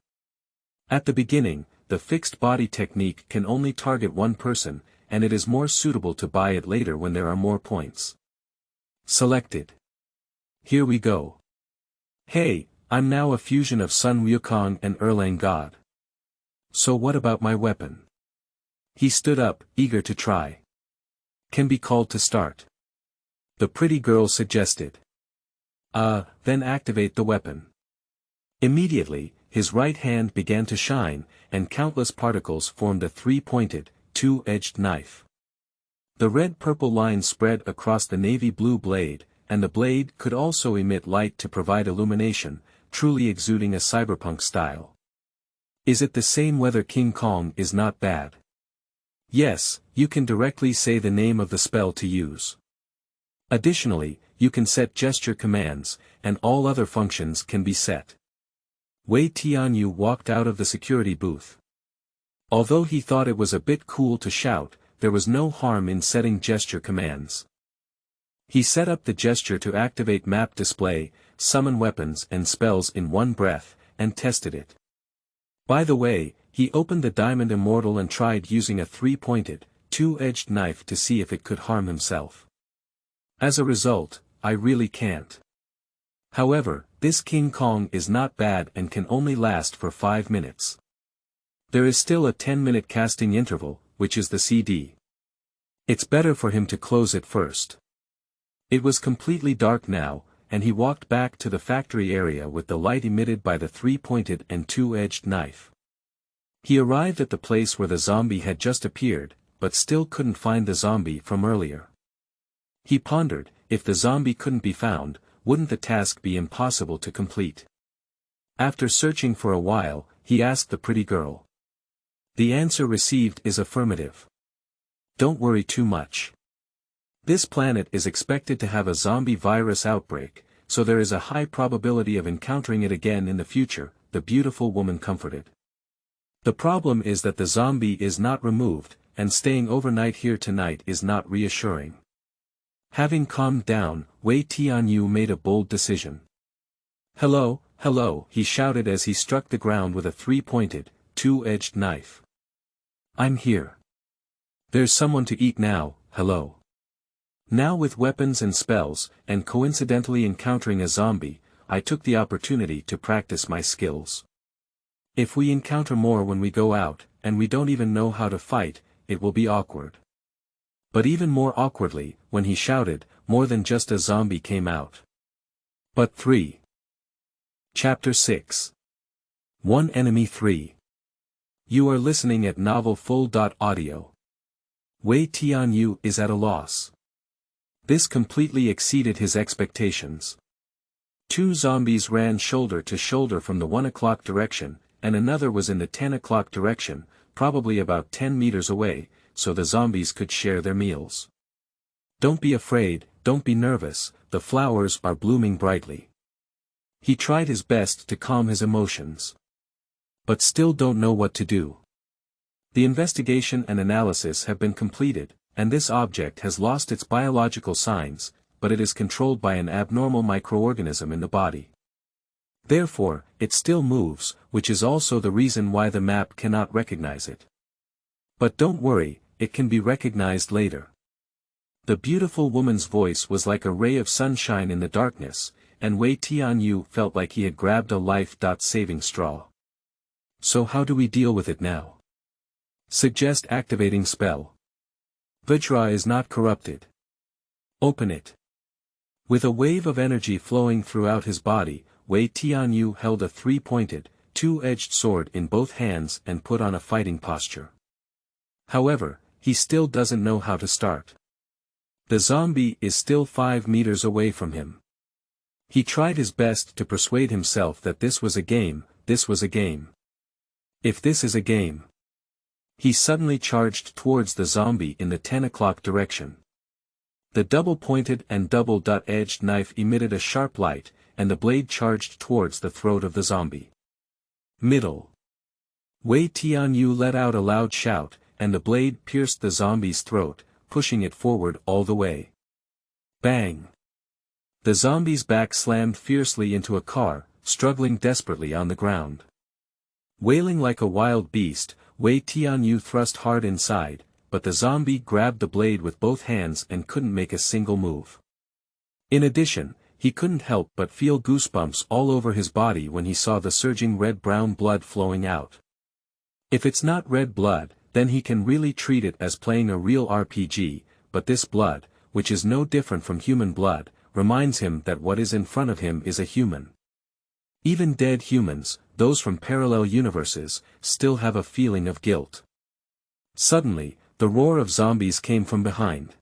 At the beginning, the fixed body technique can only target one person, and it is more suitable to buy it later when there are more points. Selected. Here we go. Hey, I'm now a fusion of Sun Wukong and Erlang God. So what about my weapon? He stood up, eager to try. Can be called to start. The pretty girl suggested. Then activate the weapon. Immediately, his right hand began to shine, and countless particles formed a 3-pointed, 2-edged knife. The red-purple line spread across the navy blue blade, and the blade could also emit light to provide illumination, truly exuding a cyberpunk style. Is it the same whether King Kong is not bad? Yes, you can directly say the name of the spell to use. Additionally, you can set gesture commands, and all other functions can be set. Wei Tianyu walked out of the security booth. Although he thought it was a bit cool to shout, there was no harm in setting gesture commands. He set up the gesture to activate map display, summon weapons and spells in one breath, and tested it. By the way, he opened the Diamond Immortal and tried using a three-pointed, two-edged knife to see if it could harm himself. As a result, I really can't. However, this King Kong is not bad and can only last for 5 minutes. There is still a 10-minute casting interval, which is the CD. It's better for him to close it first. It was completely dark now, and he walked back to the factory area with the light emitted by the three-pointed and two-edged knife. He arrived at the place where the zombie had just appeared, but still couldn't find the zombie from earlier. He pondered, if the zombie couldn't be found, wouldn't the task be impossible to complete? After searching for a while, he asked the pretty girl. The answer received is affirmative. Don't worry too much. This planet is expected to have a zombie virus outbreak, so there is a high probability of encountering it again in the future, the beautiful woman comforted. The problem is that the zombie is not removed, and staying overnight here tonight is not reassuring. Having calmed down, Wei Tianyu made a bold decision. Hello, hello, he shouted as he struck the ground with a three-pointed, two-edged knife. I'm here. There's someone to eat now, hello. Now with weapons and spells, and coincidentally encountering a zombie, I took the opportunity to practice my skills. If we encounter more when we go out, and we don't even know how to fight, it will be awkward. But even more awkwardly, when he shouted, more than just a zombie came out. But 3. Chapter 6. One Enemy 3. You are listening at novelfull.audio. Wei Tianyu is at a loss. This completely exceeded his expectations. 2 zombies ran shoulder to shoulder from the 1 o'clock direction, and another was in the 10 o'clock direction, probably about 10 meters away, so the zombies could share their meals. Don't be afraid, don't be nervous, the flowers are blooming brightly. He tried his best to calm his emotions. But still don't know what to do. The investigation and analysis have been completed, and this object has lost its biological signs, but it is controlled by an abnormal microorganism in the body. Therefore, it still moves, which is also the reason why the map cannot recognize it. But don't worry, it can be recognized later. The beautiful woman's voice was like a ray of sunshine in the darkness, and Wei Tianyu felt like he had grabbed a life-saving straw. So how do we deal with it now? Suggest activating spell. Vajra is not corrupted. Open it. With a wave of energy flowing throughout his body, Wei Tianyu held a three-pointed, two-edged sword in both hands and put on a fighting posture. However, he still doesn't know how to start. The zombie is still 5 meters away from him. He tried his best to persuade himself that this was a game, this was a game. If this is a game. He suddenly charged towards the zombie in the 10 o'clock direction. The double-pointed and double-edged knife emitted a sharp light, and the blade charged towards the throat of the zombie. Middle. Wei Tianyu let out a loud shout, and the blade pierced the zombie's throat, pushing it forward all the way. Bang! The zombie's back slammed fiercely into a car, struggling desperately on the ground. Wailing like a wild beast, Wei Tianyu thrust hard inside, but the zombie grabbed the blade with both hands and couldn't make a single move. In addition, he couldn't help but feel goosebumps all over his body when he saw the surging red-brown blood flowing out. If it's not red blood, then he can really treat it as playing a real RPG, but this blood, which is no different from human blood, reminds him that what is in front of him is a human. Even dead humans, those from parallel universes, still have a feeling of guilt. Suddenly, the roar of zombies came from behind.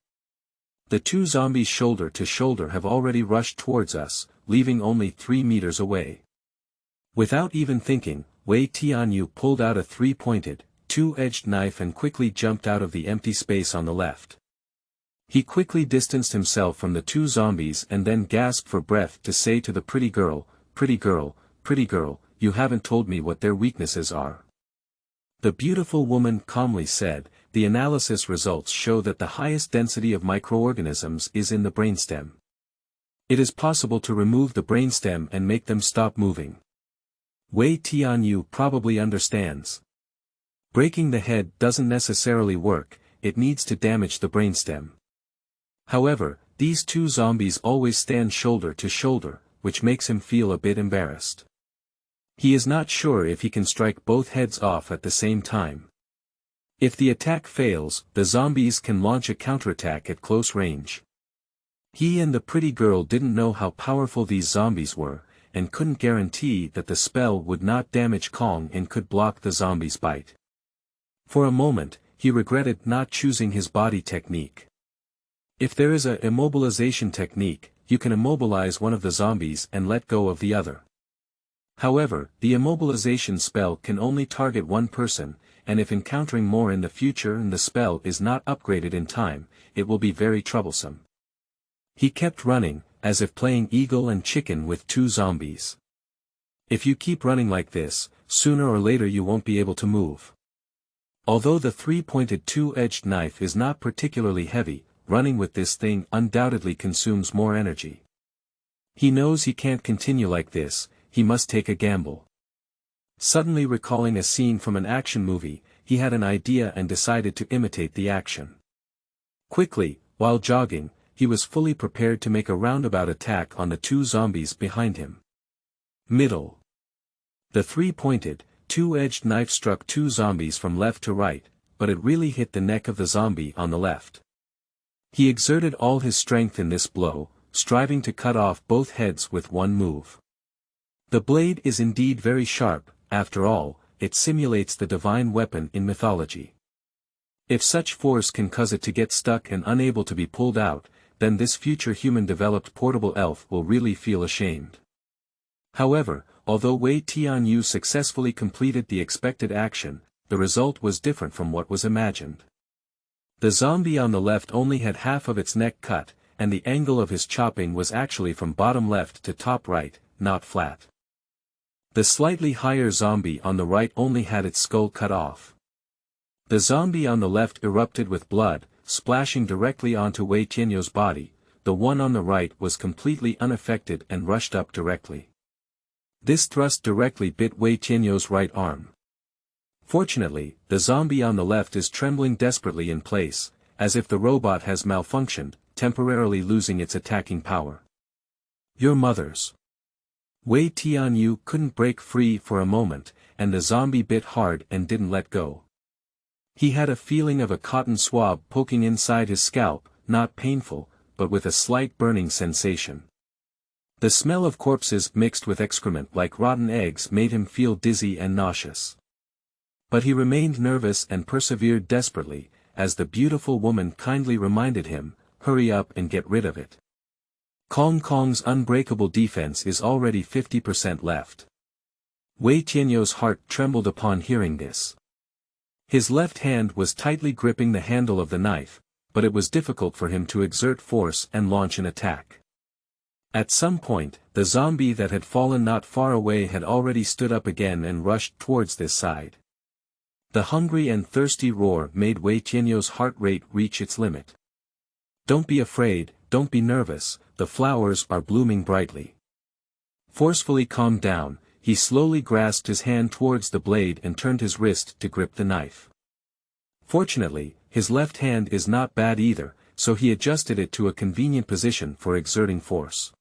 The 2 zombies shoulder to shoulder have already rushed towards us, leaving only 3 meters away. Without even thinking, Wei Tianyu pulled out a three-pointed, two-edged knife and quickly jumped out of the empty space on the left. He quickly distanced himself from the two zombies and then gasped for breath to say to the pretty girl, you haven't told me what their weaknesses are. The beautiful woman calmly said, the analysis results show that the highest density of microorganisms is in the brainstem. It is possible to remove the brainstem and make them stop moving. Wei Tianyu probably understands. Breaking the head doesn't necessarily work, it needs to damage the brainstem. However, these two zombies always stand shoulder to shoulder, which makes him feel a bit embarrassed. He is not sure if he can strike both heads off at the same time. If the attack fails, the zombies can launch a counterattack at close range. He and the pretty girl didn't know how powerful these zombies were, and couldn't guarantee that the spell would not damage Kong and could block the zombie's bite. For a moment, he regretted not choosing his body technique. If there is a immobilization technique, you can immobilize one of the zombies and let go of the other. However, the immobilization spell can only target one person, and if encountering more in the future and the spell is not upgraded in time, it will be very troublesome. He kept running, as if playing eagle and chicken with two zombies. If you keep running like this, sooner or later you won't be able to move. Although the three-pointed two-edged knife is not particularly heavy, running with this thing undoubtedly consumes more energy. He knows he can't continue like this, he must take a gamble. Suddenly recalling a scene from an action movie, he had an idea and decided to imitate the action. Quickly, while jogging, he was fully prepared to make a roundabout attack on the two zombies behind him. Middle. The three-pointed, two-edged knife struck two zombies from left to right, but it really hit the neck of the zombie on the left. He exerted all his strength in this blow, striving to cut off both heads with one move. The blade is indeed very sharp, after all, it simulates the divine weapon in mythology. If such force can cause it to get stuck and unable to be pulled out, then this future human-developed portable elf will really feel ashamed. However, although Wei Tianyu successfully completed the expected action, the result was different from what was imagined. The zombie on the left only had half of its neck cut, and the angle of his chopping was actually from bottom left to top right, not flat. The slightly higher zombie on the right only had its skull cut off. The zombie on the left erupted with blood, splashing directly onto Wei Tianyu's body. The one on the right was completely unaffected and rushed up directly. This thrust directly bit Wei Tianyu's right arm. Fortunately, the zombie on the left is trembling desperately in place, as if the robot has malfunctioned, temporarily losing its attacking power. Your mother's. Wei Tianyu couldn't break free for a moment, and the zombie bit hard and didn't let go. He had a feeling of a cotton swab poking inside his scalp, not painful, but with a slight burning sensation. The smell of corpses mixed with excrement like rotten eggs made him feel dizzy and nauseous. But he remained nervous and persevered desperately, as the beautiful woman kindly reminded him, hurry up and get rid of it. Kong's unbreakable defense is already 50% left. Wei Tianyu's heart trembled upon hearing this. His left hand was tightly gripping the handle of the knife, but it was difficult for him to exert force and launch an attack. At some point, the zombie that had fallen not far away had already stood up again and rushed towards this side. The hungry and thirsty roar made Wei Tianyu's heart rate reach its limit. Don't be afraid, don't be nervous, the flowers are blooming brightly. Forcefully calmed down, he slowly grasped his hand towards the blade and turned his wrist to grip the knife. Fortunately, his left hand is not bad either, so he adjusted it to a convenient position for exerting force.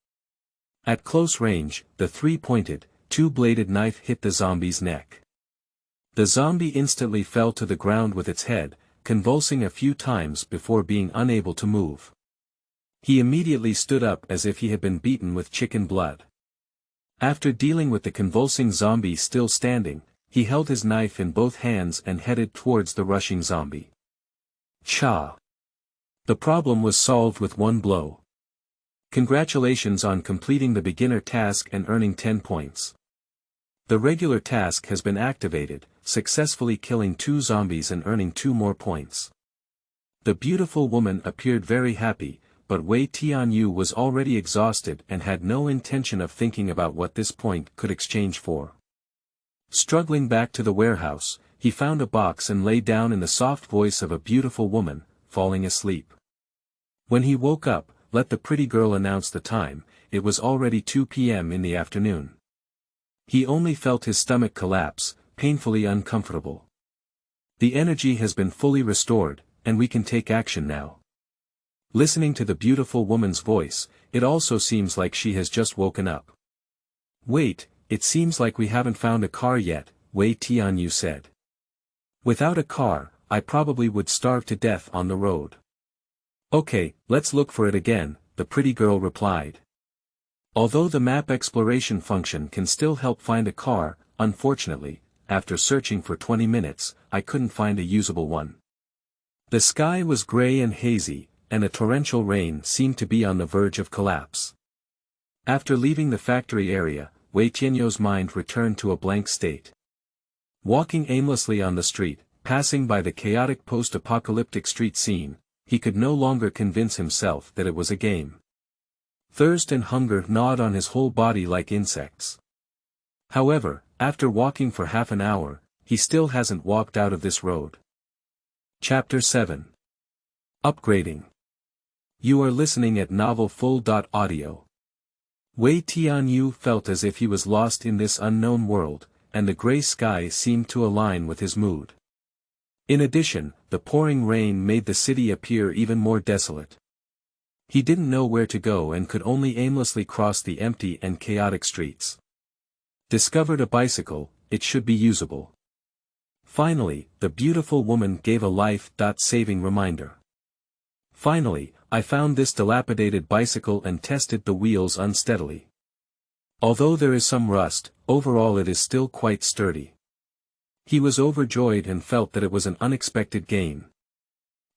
At close range, the three-pointed, two-bladed knife hit the zombie's neck. The zombie instantly fell to the ground with its head, convulsing a few times before being unable to move. He immediately stood up as if he had been beaten with chicken blood. After dealing with the convulsing zombie still standing, he held his knife in both hands and headed towards the rushing zombie. Cha! The problem was solved with one blow. Congratulations on completing the beginner task and earning 10 points. The regular task has been activated, successfully killing 2 zombies and earning 2 more points. The beautiful woman appeared very happy, but Wei Tianyu was already exhausted and had no intention of thinking about what this point could exchange for. Struggling back to the warehouse, he found a box and lay down in the soft voice of a beautiful woman, falling asleep. When he woke up, let the pretty girl announce the time, it was already 2 p.m. in the afternoon. He only felt his stomach collapse, painfully uncomfortable. The energy has been fully restored, and we can take action now. Listening to the beautiful woman's voice, it also seems like she has just woken up. Wait, it seems like we haven't found a car yet, Wei Tianyu said. Without a car, I probably would starve to death on the road. Okay, let's look for it again, the pretty girl replied. Although the map exploration function can still help find a car, unfortunately, after searching for 20 minutes, I couldn't find a usable one. The sky was gray and hazy, and a torrential rain seemed to be on the verge of collapse. After leaving the factory area, Wei Tianyu's mind returned to a blank state. Walking aimlessly on the street, passing by the chaotic post-apocalyptic street scene, he could no longer convince himself that it was a game. Thirst and hunger gnawed on his whole body like insects. However, after walking for half an hour, he still hasn't walked out of this road. Chapter 7. Upgrading. You are listening at novelfull.audio. Wei Tianyu felt as if he was lost in this unknown world, and the gray sky seemed to align with his mood. In addition, the pouring rain made the city appear even more desolate. He didn't know where to go and could only aimlessly cross the empty and chaotic streets. Discovered a bicycle, it should be usable. Finally, the beautiful woman gave a life-saving reminder. Finally, I found this dilapidated bicycle and tested the wheels unsteadily. Although there is some rust, overall it is still quite sturdy. He was overjoyed and felt that it was an unexpected gain.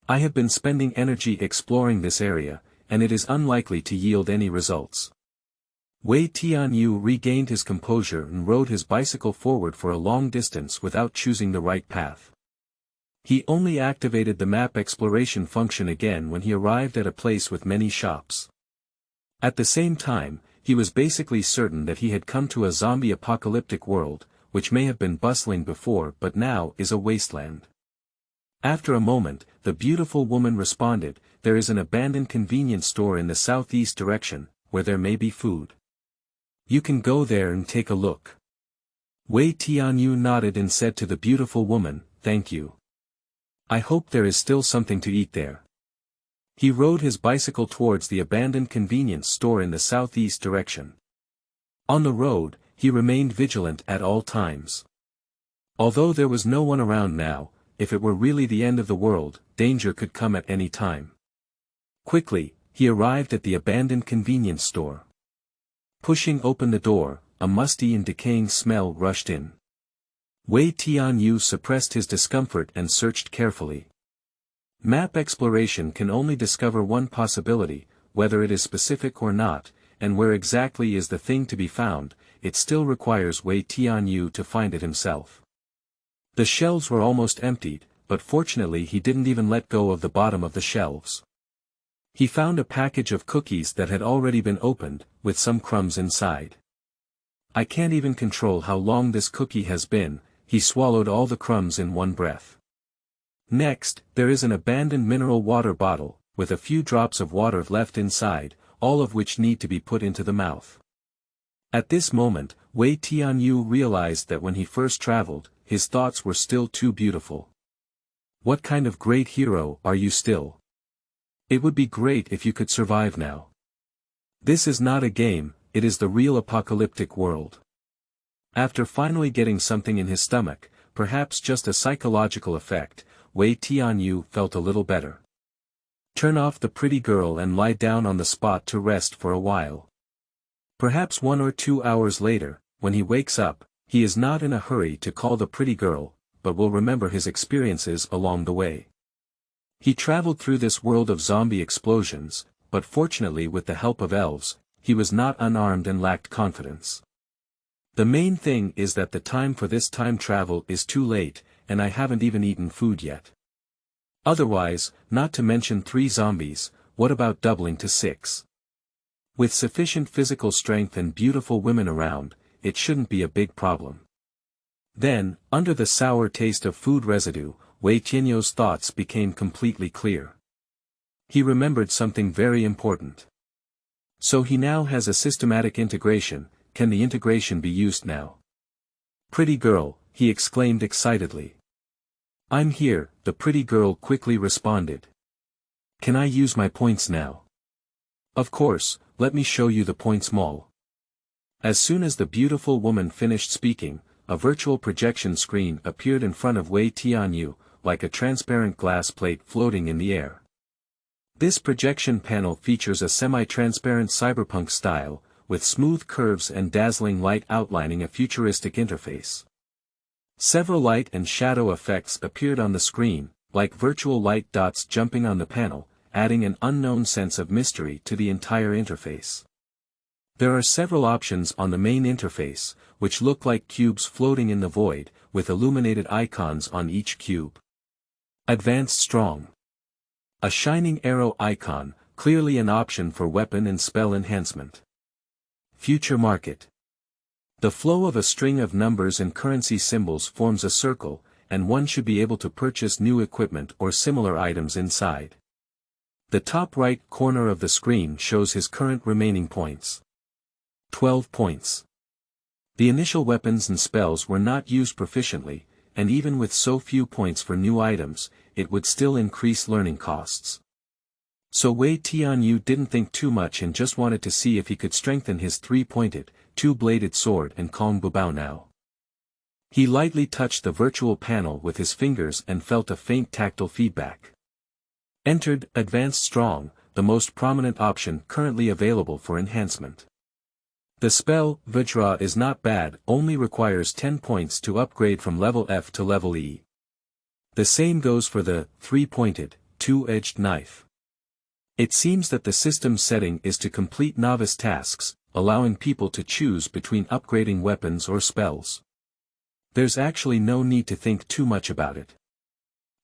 I have been spending energy exploring this area, and it is unlikely to yield any results. Wei Tianyu regained his composure and rode his bicycle forward for a long distance without choosing the right path. He only activated the map exploration function again when he arrived at a place with many shops. At the same time, he was basically certain that he had come to a zombie apocalyptic world, which may have been bustling before but now is a wasteland. After a moment, the beautiful woman responded, "There is an abandoned convenience store in the southeast direction, where there may be food. You can go there and take a look." Wei Tianyu nodded and said to the beautiful woman, "Thank you. I hope there is still something to eat there." He rode his bicycle towards the abandoned convenience store in the southeast direction. On the road, he remained vigilant at all times. Although there was no one around now, if it were really the end of the world, danger could come at any time. Quickly, he arrived at the abandoned convenience store. Pushing open the door, a musty and decaying smell rushed in. Wei Tianyu suppressed his discomfort and searched carefully. Map exploration can only discover one possibility, whether it is specific or not, and where exactly is the thing to be found, it still requires Wei Tianyu to find it himself. The shelves were almost emptied, but fortunately he didn't even let go of the bottom of the shelves. He found a package of cookies that had already been opened, with some crumbs inside. I can't even control how long this cookie has been, he swallowed all the crumbs in one breath. Next, there is an abandoned mineral water bottle, with a few drops of water left inside, all of which need to be put into the mouth. At this moment, Wei Tianyu realized that when he first traveled, his thoughts were still too beautiful. What kind of great hero are you still? It would be great if you could survive now. This is not a game, it is the real apocalyptic world. After finally getting something in his stomach, perhaps just a psychological effect, Wei Tianyu felt a little better. Turn off the pretty girl and lie down on the spot to rest for a while. Perhaps 1 or 2 hours later, when he wakes up, he is not in a hurry to call the pretty girl, but will remember his experiences along the way. He traveled through this world of zombie explosions, but fortunately with the help of elves, he was not unarmed and lacked confidence. The main thing is that the time for this time travel is too late, and I haven't even eaten food yet. Otherwise, not to mention 3 zombies, what about doubling to 6? With sufficient physical strength and beautiful women around, it shouldn't be a big problem. Then, under the sour taste of food residue, Wei Tianyo's thoughts became completely clear. He remembered something very important. So he now has a systematic integration. Can the integration be used now? Pretty girl, he exclaimed excitedly. I'm here, the pretty girl quickly responded. Can I use my points now? Of course, let me show you the points mall. As soon as the beautiful woman finished speaking, a virtual projection screen appeared in front of Wei Tianyu, like a transparent glass plate floating in the air. This projection panel features a semi-transparent cyberpunk style, with smooth curves and dazzling light outlining a futuristic interface. Several light and shadow effects appeared on the screen, like virtual light dots jumping on the panel, adding an unknown sense of mystery to the entire interface. There are several options on the main interface, which look like cubes floating in the void, with illuminated icons on each cube. Advanced Strong. A shining arrow icon, clearly an option for weapon and spell enhancement. Future Market. The flow of a string of numbers and currency symbols forms a circle, and one should be able to purchase new equipment or similar items inside. The top right corner of the screen shows his current remaining points. 12 points. The initial weapons and spells were not used proficiently, and even with so few points for new items, it would still increase learning costs. So Wei Tianyu didn't think too much and just wanted to see if he could strengthen his 3-pointed, 2-bladed sword and Kong Bubao now. He lightly touched the virtual panel with his fingers and felt a faint tactile feedback. Entered Advanced Strong, the most prominent option currently available for enhancement. The spell, Vajra, is not bad, only requires 10 points to upgrade from level F to level E. The same goes for the 3-pointed, 2-edged knife. It seems that the system setting is to complete novice tasks, allowing people to choose between upgrading weapons or spells. There's actually no need to think too much about it.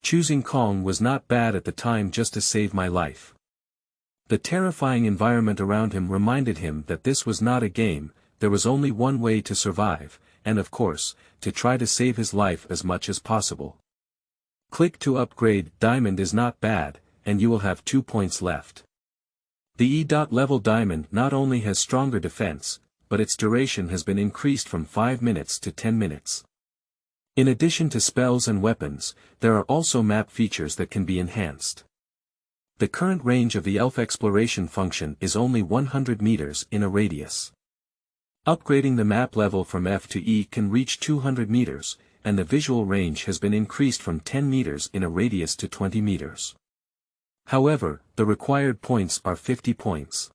Choosing Kong was not bad at the time just to save my life. The terrifying environment around him reminded him that this was not a game, there was only one way to survive, and of course, to try to save his life as much as possible. Click to upgrade Diamond is not bad, and you will have 2 points left. The E.level Diamond not only has stronger defense, but its duration has been increased from 5 minutes to 10 minutes. In addition to spells and weapons, there are also map features that can be enhanced. The current range of the Elf exploration function is only 100 meters in a radius. Upgrading the map level from F to E can reach 200 meters, and the visual range has been increased from 10 meters in a radius to 20 meters. However, the required points are 50 points.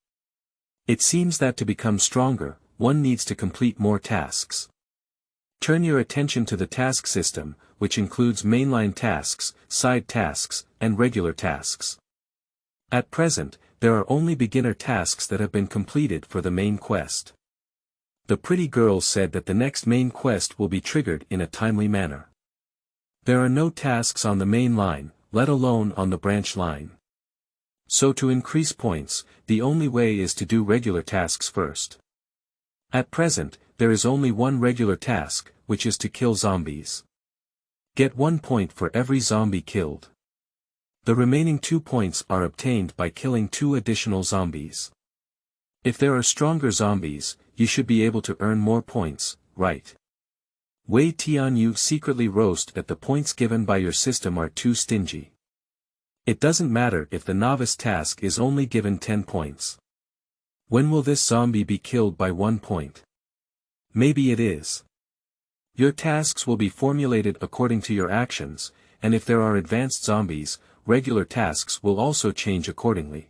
It seems that to become stronger, one needs to complete more tasks. Turn your attention to the task system, which includes mainline tasks, side tasks, and regular tasks. At present, there are only beginner tasks that have been completed for the main quest. The pretty girl said that the next main quest will be triggered in a timely manner. There are no tasks on the main line, let alone on the branch line. So to increase points, the only way is to do regular tasks first. At present, there is only one regular task, which is to kill zombies. Get 1 point for every zombie killed. The remaining 2 points are obtained by killing 2 additional zombies. If there are stronger zombies, you should be able to earn more points, right? Wei Tianyu secretly roast that the points given by your system are too stingy. It doesn't matter if the novice task is only given 10 points. When will this zombie be killed by 1 point? Maybe it is. Your tasks will be formulated according to your actions, and if there are advanced zombies, regular tasks will also change accordingly.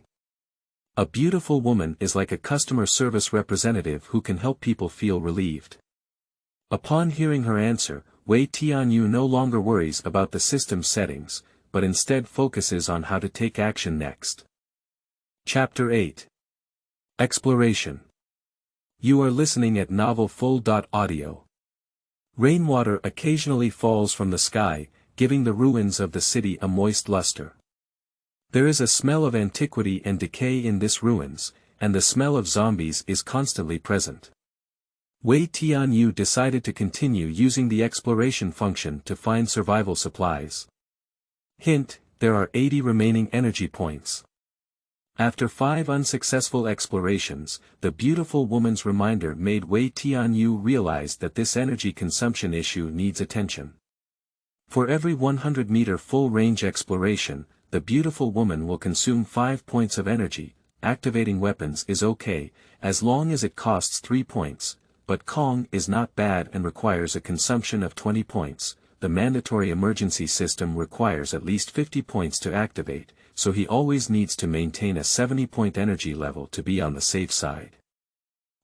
A beautiful woman is like a customer service representative who can help people feel relieved. Upon hearing her answer, Wei Tianyu no longer worries about the system settings, but instead focuses on how to take action next. Chapter 8. Exploration. You are listening at Novel Full. Audio. Rainwater occasionally falls from the sky, giving the ruins of the city a moist luster. There is a smell of antiquity and decay in this ruins, and the smell of zombies is constantly present. Wei Tianyu decided to continue using the exploration function to find survival supplies. Hint, there are 80 remaining energy points. After 5 unsuccessful explorations, the beautiful woman's reminder made Wei Tianyu realize that this energy consumption issue needs attention. For every 100-meter full-range exploration, the beautiful woman will consume 5 points of energy. Activating weapons is okay, as long as it costs 3 points, but Kong is not bad and requires a consumption of 20 points. The mandatory emergency system requires at least 50 points to activate, so he always needs to maintain a 70-point energy level to be on the safe side.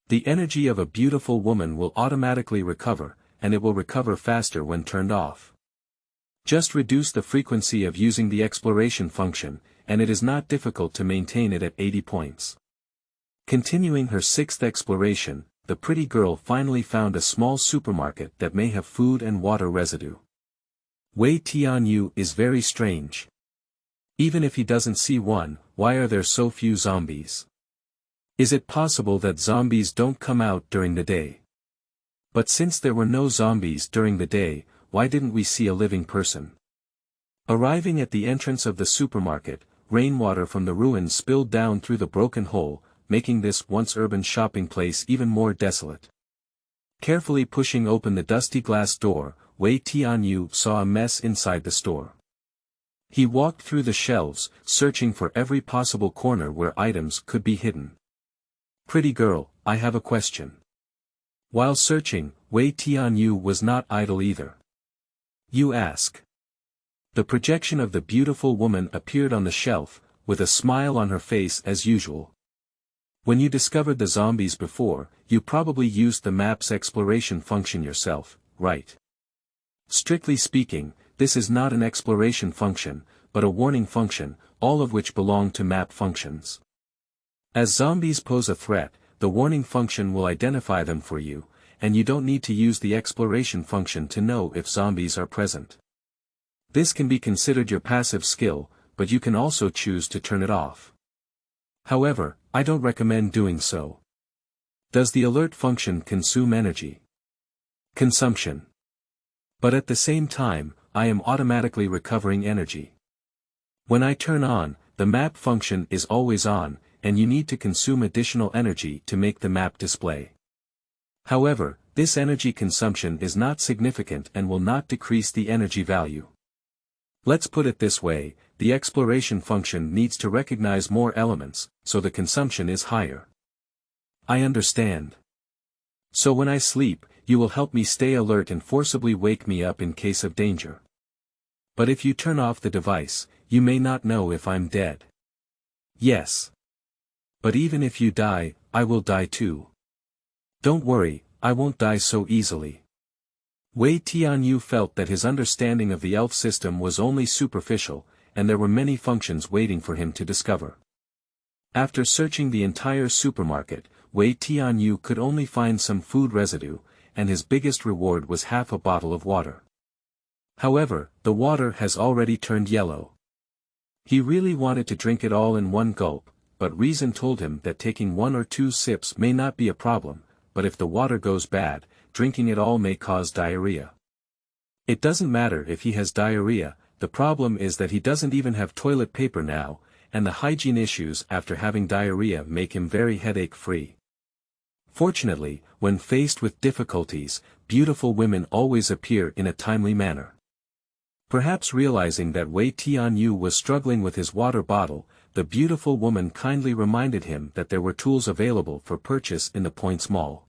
The energy of a beautiful woman will automatically recover, and it will recover faster when turned off. Just reduce the frequency of using the exploration function, and it is not difficult to maintain it at 80 points. Continuing her 6th exploration, the pretty girl finally found a small supermarket that may have food and water residue. Wei Tianyu is very strange. Even if he doesn't see one, why are there so few zombies? Is it possible that zombies don't come out during the day? But since there were no zombies during the day, why didn't we see a living person? Arriving at the entrance of the supermarket, rainwater from the ruins spilled down through the broken hole, making this once urban shopping place even more desolate. Carefully pushing open the dusty glass door, Wei Tianyu saw a mess inside the store. He walked through the shelves, searching for every possible corner where items could be hidden. Pretty girl, I have a question. While searching, Wei Tianyu was not idle either. You ask. The projection of the beautiful woman appeared on the shelf, with a smile on her face as usual. When you discovered the zombies before, you probably used the map's exploration function yourself, right? Strictly speaking, this is not an exploration function, but a warning function, all of which belong to map functions. As zombies pose a threat, the warning function will identify them for you, and you don't need to use the exploration function to know if zombies are present. This can be considered your passive skill, but you can also choose to turn it off. However, I don't recommend doing so. Does the alert function consume energy? Consumption. But at the same time, I am automatically recovering energy. When I turn on, the map function is always on, and you need to consume additional energy to make the map display. However, this energy consumption is not significant and will not decrease the energy value. Let's put it this way, the exploration function needs to recognize more elements, so the consumption is higher. I understand. So when I sleep, you will help me stay alert and forcibly wake me up in case of danger. But if you turn off the device, you may not know if I'm dead. Yes. But even if you die, I will die too. Don't worry, I won't die so easily. Wei Tianyu felt that his understanding of the elf system was only superficial, and there were many functions waiting for him to discover. After searching the entire supermarket, Wei Tianyu could only find some food residue, and his biggest reward was half a bottle of water. However, the water has already turned yellow. He really wanted to drink it all in one gulp, but reason told him that taking 1 or 2 sips may not be a problem, but if the water goes bad, drinking it all may cause diarrhea. It doesn't matter if he has diarrhea, the problem is that he doesn't even have toilet paper now, and the hygiene issues after having diarrhea make him very headache-free. Fortunately, when faced with difficulties, beautiful women always appear in a timely manner. Perhaps realizing that Wei Tianyu was struggling with his water bottle, the beautiful woman kindly reminded him that there were tools available for purchase in the Points Mall.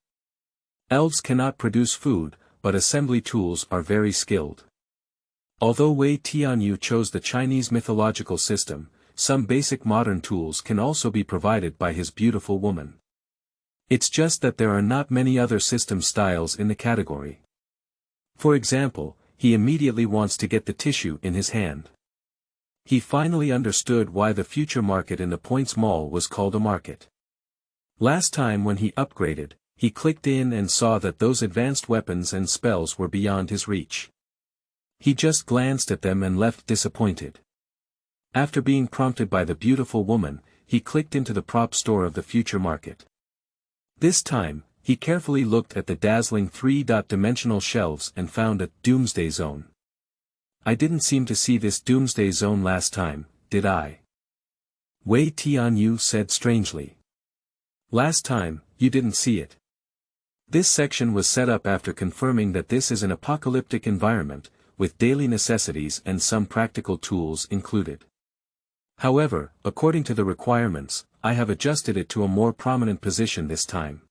Elves cannot produce food, but assembly tools are very skilled. Although Wei Tianyu chose the Chinese mythological system, some basic modern tools can also be provided by his beautiful woman. It's just that there are not many other system styles in the category. For example, he immediately wants to get the tissue in his hand. He finally understood why the future market in the Points Mall was called a market. Last time when he upgraded, he clicked in and saw that those advanced weapons and spells were beyond his reach. He just glanced at them and left disappointed. After being prompted by the beautiful woman, he clicked into the prop store of the future market. This time, he carefully looked at the dazzling three-dimensional shelves and found a Doomsday Zone. I didn't seem to see this Doomsday Zone last time, did I? Wei Tianyu said strangely. Last time, you didn't see it. This section was set up after confirming that this is an apocalyptic environment, with daily necessities and some practical tools included. However, according to the requirements, I have adjusted it to a more prominent position this time.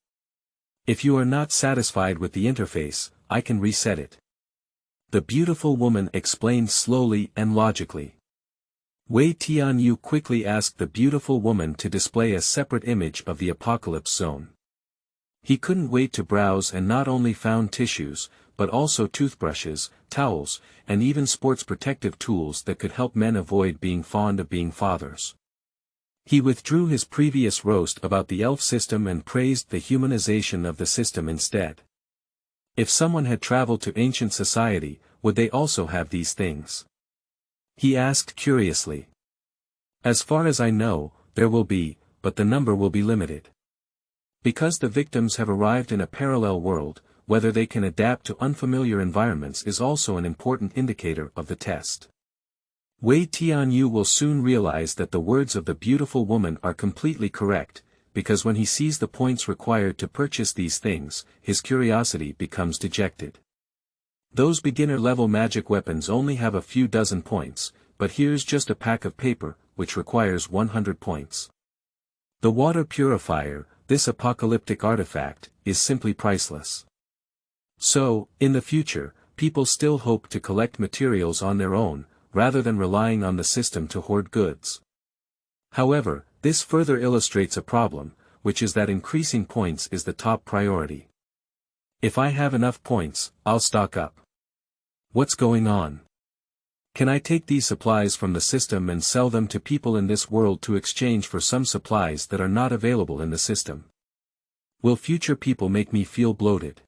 If you are not satisfied with the interface, I can reset it. The beautiful woman explained slowly and logically. Wei Tianyu quickly asked the beautiful woman to display a separate image of the apocalypse zone. He couldn't wait to browse and not only found tissues, but also toothbrushes, towels, and even sports protective tools that could help men avoid being fond of being fathers. He withdrew his previous roast about the elf system and praised the humanization of the system instead. If someone had traveled to ancient society, would they also have these things? He asked curiously. As far as I know, there will be, but the number will be limited. Because the victims have arrived in a parallel world, whether they can adapt to unfamiliar environments is also an important indicator of the test. Wei Tianyu will soon realize that the words of the beautiful woman are completely correct, because when he sees the points required to purchase these things, his curiosity becomes dejected. Those beginner-level magic weapons only have a few dozen points, but here's just a pack of paper, which requires 100 points. The water purifier, this apocalyptic artifact, is simply priceless. So, in the future, people still hope to collect materials on their own, rather than relying on the system to hoard goods. However, this further illustrates a problem, which is that increasing points is the top priority. If I have enough points, I'll stock up. What's going on? Can I take these supplies from the system and sell them to people in this world to exchange for some supplies that are not available in the system? Will future people make me feel bloated?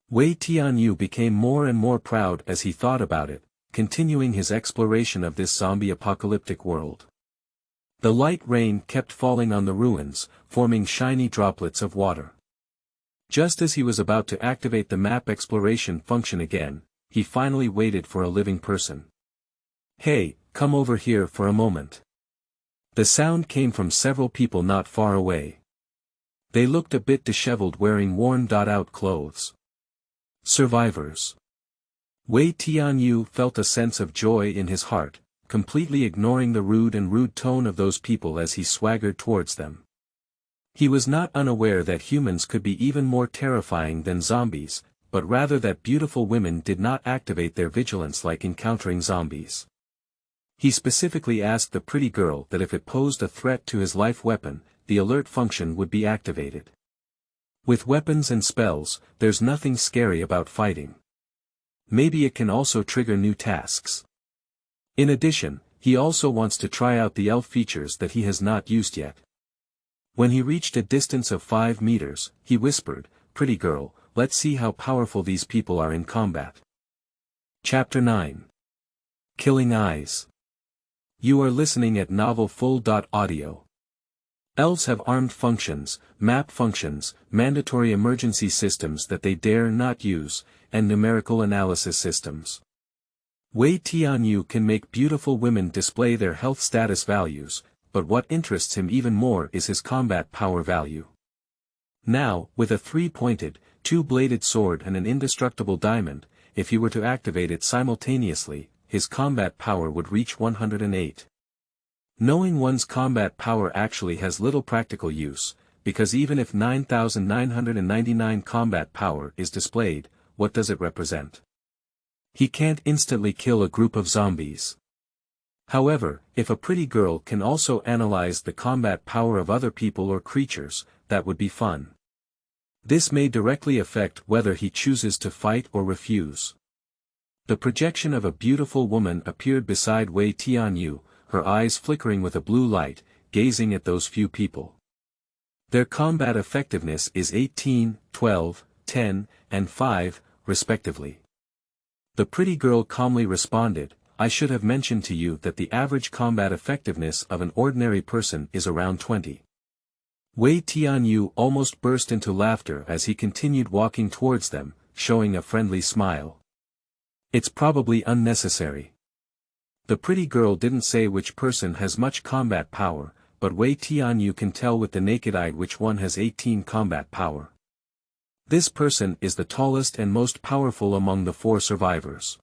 Wei Tianyu became more and more proud as he thought about it, continuing his exploration of this zombie apocalyptic world. The light rain kept falling on the ruins, forming shiny droplets of water. Just as he was about to activate the map exploration function again, he finally waited for a living person. Hey, come over here for a moment. The sound came from several people not far away. They looked a bit disheveled, wearing worn-out clothes. Survivors. Wei Tianyu felt a sense of joy in his heart, completely ignoring the rude tone of those people as he swaggered towards them. He was not unaware that humans could be even more terrifying than zombies, but rather that beautiful women did not activate their vigilance like encountering zombies. He specifically asked the pretty girl that if it posed a threat to his life weapon, the alert function would be activated. With weapons and spells, there's nothing scary about fighting. Maybe it can also trigger new tasks. In addition, he also wants to try out the elf features that he has not used yet. When he reached a distance of 5 meters, he whispered, "Pretty girl, let's see how powerful these people are in combat." Chapter 9. Killing Eyes. You are listening at Novel Full.audio. Elves have armed functions, map functions, mandatory emergency systems that they dare not use, and numerical analysis systems. Wei Tianyu can make beautiful women display their health status values, but what interests him even more is his combat power value. Now, with a 3-pointed, 2-bladed sword and an indestructible diamond, if he were to activate it simultaneously, his combat power would reach 108. Knowing one's combat power actually has little practical use, because even if 9,999 combat power is displayed, what does it represent? He can't instantly kill a group of zombies. However, if a pretty girl can also analyze the combat power of other people or creatures, that would be fun. This may directly affect whether he chooses to fight or refuse. The projection of a beautiful woman appeared beside Wei Tianyu, her eyes flickering with a blue light, gazing at those few people. Their combat effectiveness is 18, 12, 10, and 5, respectively. The pretty girl calmly responded, I should have mentioned to you that the average combat effectiveness of an ordinary person is around 20. Wei Tianyu almost burst into laughter as he continued walking towards them, showing a friendly smile. It's probably unnecessary. The pretty girl didn't say which person has much combat power, but Wei Tianyu can tell with the naked eye which one has 18 combat power. This person is the tallest and most powerful among the 4 survivors.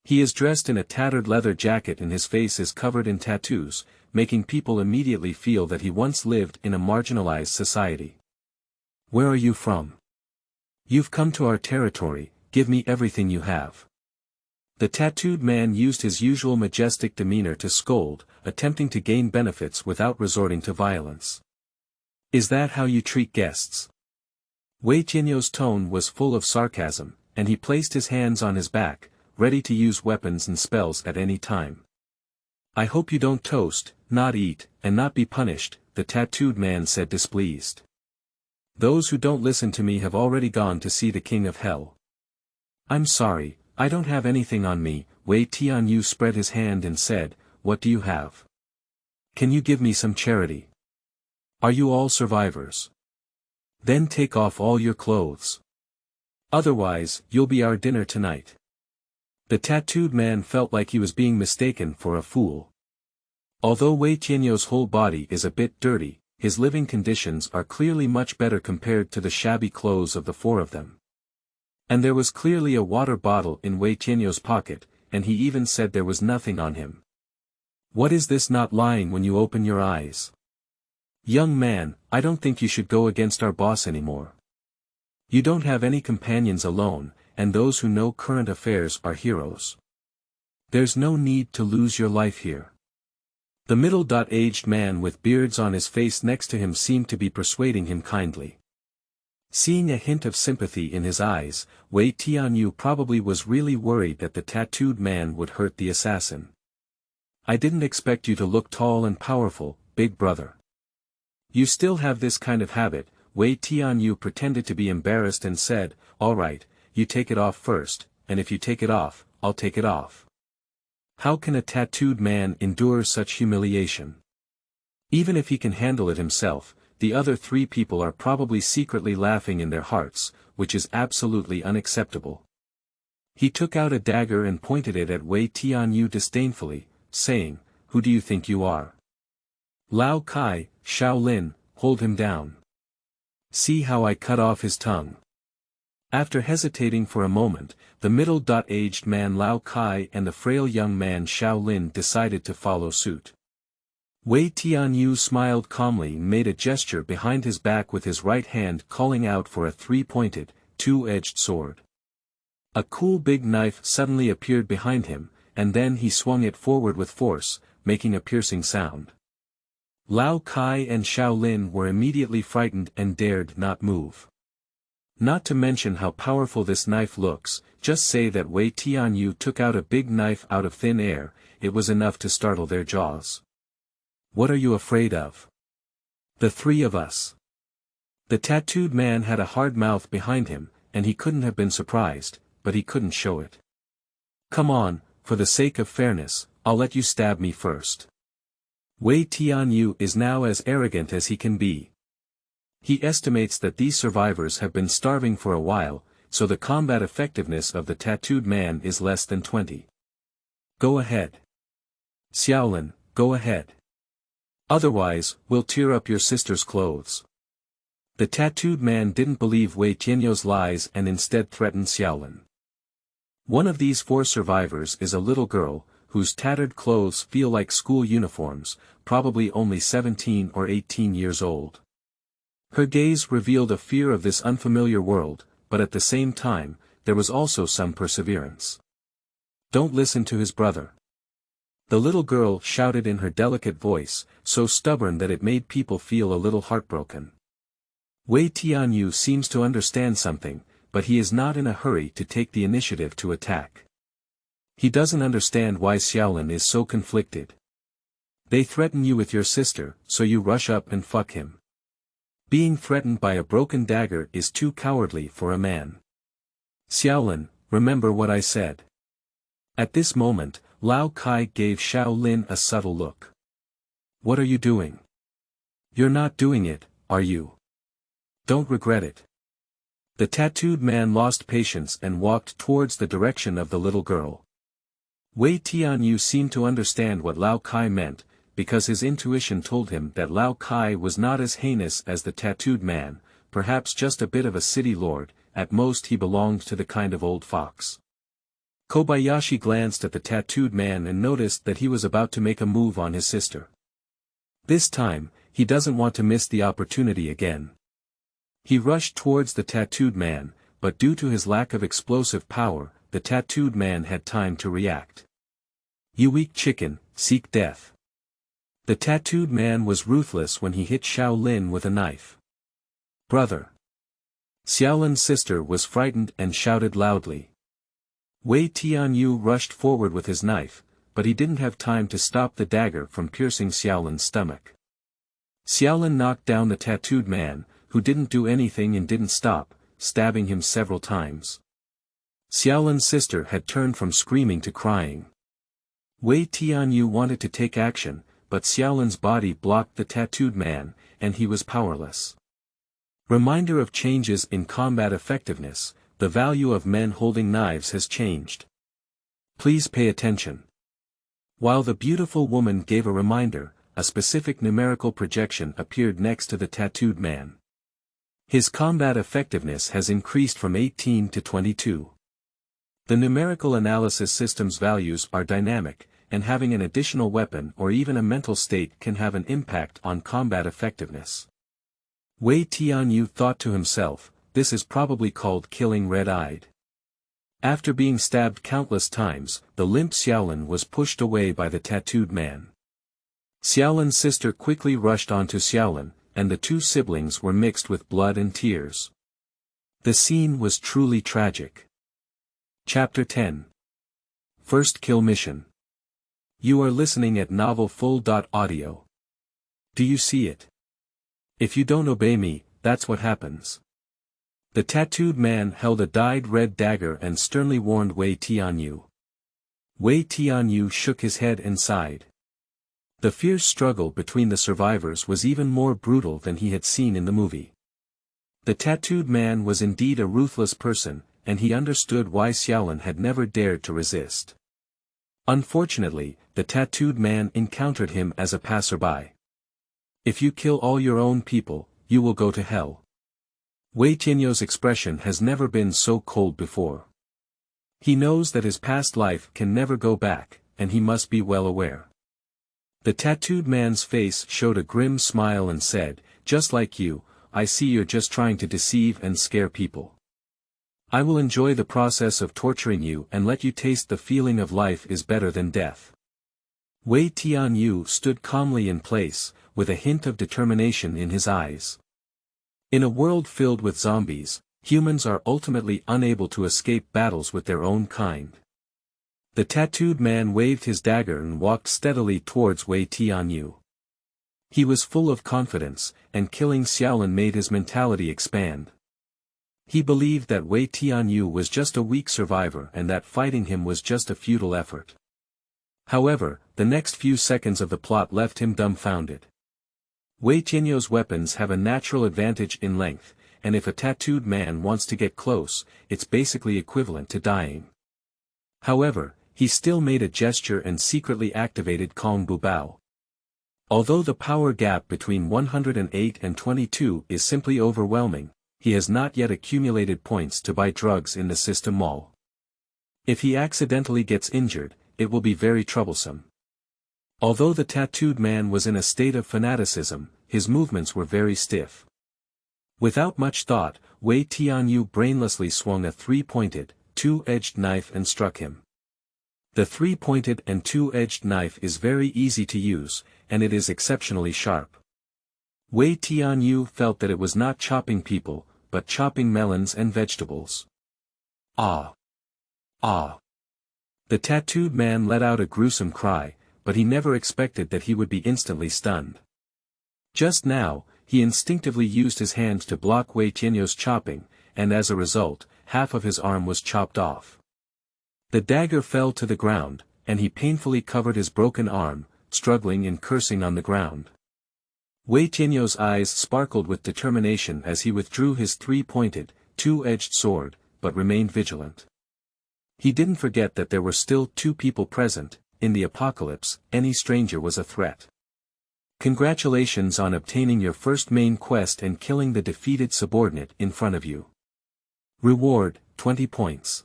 He is dressed in a tattered leather jacket and his face is covered in tattoos, making people immediately feel that he once lived in a marginalized society. Where are you from? You've come to our territory, give me everything you have. The tattooed man used his usual majestic demeanor to scold, attempting to gain benefits without resorting to violence. Is that how you treat guests? Wei Tianyo's tone was full of sarcasm, and he placed his hands on his back, ready to use weapons and spells at any time. I hope you don't toast, not eat, and not be punished, the tattooed man said displeased. Those who don't listen to me have already gone to see the king of hell. I'm sorry, I don't have anything on me, Wei Tianyu spread his hand and said, what do you have? Can you give me some charity? Are you all survivors? Then take off all your clothes. Otherwise, you'll be our dinner tonight. The tattooed man felt like he was being mistaken for a fool. Although Wei Tianyo's whole body is a bit dirty, his living conditions are clearly much better compared to the shabby clothes of the 4 of them. And there was clearly a water bottle in Wei Tianyo's pocket, and he even said there was nothing on him. What is this not lying when you open your eyes? Young man, I don't think you should go against our boss anymore. You don't have any companions alone, and those who know current affairs are heroes. There's no need to lose your life here. The middle-aged man with beards on his face next to him seemed to be persuading him kindly. Seeing a hint of sympathy in his eyes, Wei Tianyu probably was really worried that the tattooed man would hurt the assassin. I didn't expect you to look tall and powerful, big brother. You still have this kind of habit, Wei Tianyu pretended to be embarrassed and said, all right, you take it off first, and if you take it off, I'll take it off. How can a tattooed man endure such humiliation? Even if he can handle it himself, the other 3 people are probably secretly laughing in their hearts, which is absolutely unacceptable. He took out a dagger and pointed it at Wei Tianyu disdainfully, saying, who do you think you are? Lao Kai, Shaolin, hold him down. See how I cut off his tongue. After hesitating for a moment, the middle-aged man Lao Kai and the frail young man Shaolin decided to follow suit. Wei Tianyu smiled calmly and made a gesture behind his back with his right hand calling out for a 3-pointed, 2-edged sword. A cool big knife suddenly appeared behind him, and then he swung it forward with force, making a piercing sound. Lao Kai and Shaolin were immediately frightened and dared not move. Not to mention how powerful this knife looks, just say that Wei Tianyu took out a big knife out of thin air, it was enough to startle their jaws. What are you afraid of? The 3 of us. The tattooed man had a hard mouth behind him, and he couldn't have been surprised, but he couldn't show it. Come on, for the sake of fairness, I'll let you stab me first. Wei Tianyu is now as arrogant as he can be. He estimates that these survivors have been starving for a while, so the combat effectiveness of the tattooed man is less than 20. Go ahead. Xiaolin, go ahead. Otherwise, we'll tear up your sister's clothes. The tattooed man didn't believe Wei Tianyo's lies and instead threatened Xiaolin. One of these 4 survivors is a little girl, whose tattered clothes feel like school uniforms, probably only 17 or 18 years old. Her gaze revealed a fear of this unfamiliar world, but at the same time, there was also some perseverance. Don't listen to his brother. The little girl shouted in her delicate voice, so stubborn that it made people feel a little heartbroken. Wei Tianyu seems to understand something, but he is not in a hurry to take the initiative to attack. He doesn't understand why Xiaolin is so conflicted. They threaten you with your sister, so you rush up and fuck him. Being threatened by a broken dagger is too cowardly for a man. Xiaolin, remember what I said. At this moment, Lao Kai gave Xiaolin a subtle look. What are you doing? You're not doing it, are you? Don't regret it. The tattooed man lost patience and walked towards the direction of the little girl. Wei Tianyu seemed to understand what Lao Kai meant, because his intuition told him that Lao Kai was not as heinous as the tattooed man, perhaps just a bit of a city lord, at most he belonged to the kind of old fox. Kobayashi glanced at the tattooed man and noticed that he was about to make a move on his sister. This time, he doesn't want to miss the opportunity again. He rushed towards the tattooed man, but due to his lack of explosive power, the tattooed man had time to react. You weak chicken, seek death. The tattooed man was ruthless when he hit Xiaolin with a knife. Brother! Xiaolin's sister was frightened and shouted loudly. Wei Tianyu rushed forward with his knife, but he didn't have time to stop the dagger from piercing Xiaolin's stomach. Xiaolin knocked down the tattooed man, who didn't do anything and didn't stop, stabbing him several times. Xiaolin's sister had turned from screaming to crying. Wei Tianyu wanted to take action, but Xiaolin's body blocked the tattooed man, and he was powerless. Reminder of changes in combat effectiveness, the value of men holding knives has changed. Please pay attention. While the beautiful woman gave a reminder, a specific numerical projection appeared next to the tattooed man. His combat effectiveness has increased from 18 to 22. The numerical analysis system's values are dynamic, and having an additional weapon or even a mental state can have an impact on combat effectiveness. Wei Tianyu thought to himself, this is probably called killing red-eyed. After being stabbed countless times, the limp Xiaolin was pushed away by the tattooed man. Xiaolin's sister quickly rushed onto Xiaolin, and the two siblings were mixed with blood and tears. The scene was truly tragic. Chapter 10. First Kill Mission. You are listening at novelfull.audio. Do you see it? If you don't obey me, that's what happens. The tattooed man held a dyed red dagger and sternly warned Wei Tianyu. Wei Tianyu shook his head and sighed. The fierce struggle between the survivors was even more brutal than he had seen in the movie. The tattooed man was indeed a ruthless person, and he understood why Xiaolin had never dared to resist. Unfortunately, the tattooed man encountered him as a passerby. If you kill all your own people, you will go to hell. Wei Tianyu's expression has never been so cold before. He knows that his past life can never go back, and he must be well aware. The tattooed man's face showed a grim smile and said, just like you, I see you're just trying to deceive and scare people. I will enjoy the process of torturing you and let you taste the feeling of life is better than death. Wei Tianyu stood calmly in place, with a hint of determination in his eyes. In a world filled with zombies, humans are ultimately unable to escape battles with their own kind. The tattooed man waved his dagger and walked steadily towards Wei Tianyu. He was full of confidence, and killing Xiaolin made his mentality expand. He believed that Wei Tianyu was just a weak survivor and that fighting him was just a futile effort. However, the next few seconds of the plot left him dumbfounded. Wei Tianyu's weapons have a natural advantage in length, and if a tattooed man wants to get close, it's basically equivalent to dying. However, he still made a gesture and secretly activated Kong Bu Bao. Although the power gap between 108 and 22 is simply overwhelming, he has not yet accumulated points to buy drugs in the system mall. If he accidentally gets injured, it will be very troublesome. Although the tattooed man was in a state of fanaticism, his movements were very stiff. Without much thought, Wei Tianyu brainlessly swung a three-pointed, two-edged knife and struck him. The three-pointed and two-edged knife is very easy to use, and it is exceptionally sharp. Wei Tianyu felt that it was not chopping people, but chopping melons and vegetables. Ah! Ah! The tattooed man let out a gruesome cry, but he never expected that he would be instantly stunned. Just now, he instinctively used his hand to block Wei Tianyo's chopping, and as a result, half of his arm was chopped off. The dagger fell to the ground, and he painfully covered his broken arm, struggling and cursing on the ground. Wei Tianyo's eyes sparkled with determination as he withdrew his three-pointed, two-edged sword, but remained vigilant. He didn't forget that there were still two people present. In the apocalypse, any stranger was a threat. Congratulations on obtaining your first main quest and killing the defeated subordinate in front of you. Reward, 20 points.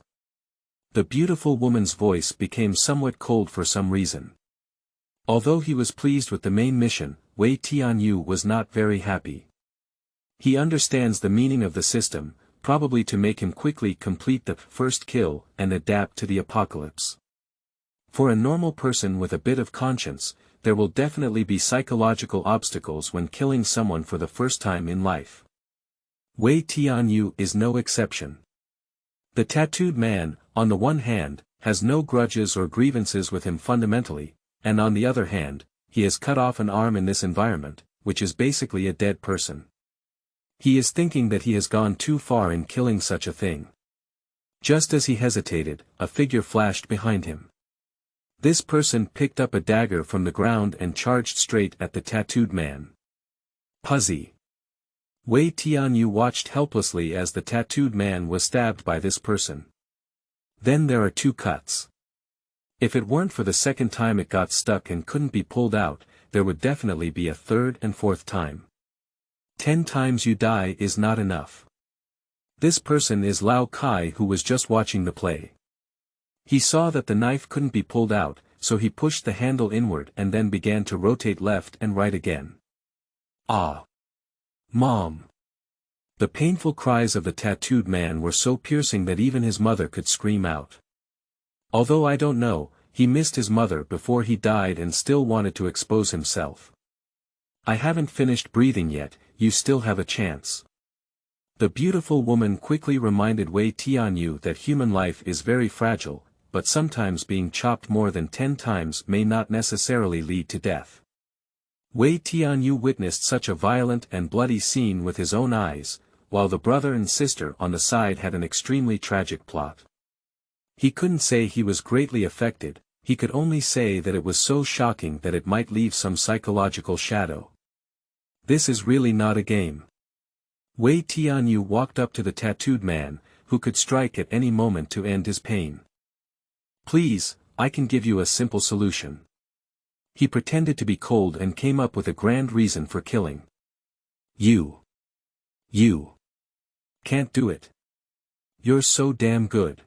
The beautiful woman's voice became somewhat cold for some reason. Although he was pleased with the main mission, Wei Tianyu was not very happy. He understands the meaning of the system, probably to make him quickly complete the first kill and adapt to the apocalypse. For a normal person with a bit of conscience, there will definitely be psychological obstacles when killing someone for the first time in life. Wei Tianyu is no exception. The tattooed man, on the one hand, has no grudges or grievances with him fundamentally, and on the other hand, he has cut off an arm in this environment, which is basically a dead person. He is thinking that he has gone too far in killing such a thing. Just as he hesitated, a figure flashed behind him. This person picked up a dagger from the ground and charged straight at the tattooed man. Puzzy. Wei Tianyu watched helplessly as the tattooed man was stabbed by this person. Then there are two cuts. If it weren't for the second time it got stuck and couldn't be pulled out, there would definitely be a third and fourth time. 10 times you die is not enough. This person is Lao Kai, who was just watching the play. He saw that the knife couldn't be pulled out, so he pushed the handle inward and then began to rotate left and right again. Ah! Mom! The painful cries of the tattooed man were so piercing that even his mother could scream out. Although I don't know, he missed his mother before he died and still wanted to expose himself. I haven't finished breathing yet, you still have a chance. The beautiful woman quickly reminded Wei Tianyu that human life is very fragile, but sometimes being chopped more than 10 times may not necessarily lead to death. Wei Tianyu witnessed such a violent and bloody scene with his own eyes, while the brother and sister on the side had an extremely tragic plot. He couldn't say he was greatly affected, he could only say that it was so shocking that it might leave some psychological shadow. This is really not a game. Wei Tianyu walked up to the tattooed man, who could strike at any moment to end his pain. Please, I can give you a simple solution. He pretended to be cold and came up with a grand reason for killing. You can't do it. You're so damn good.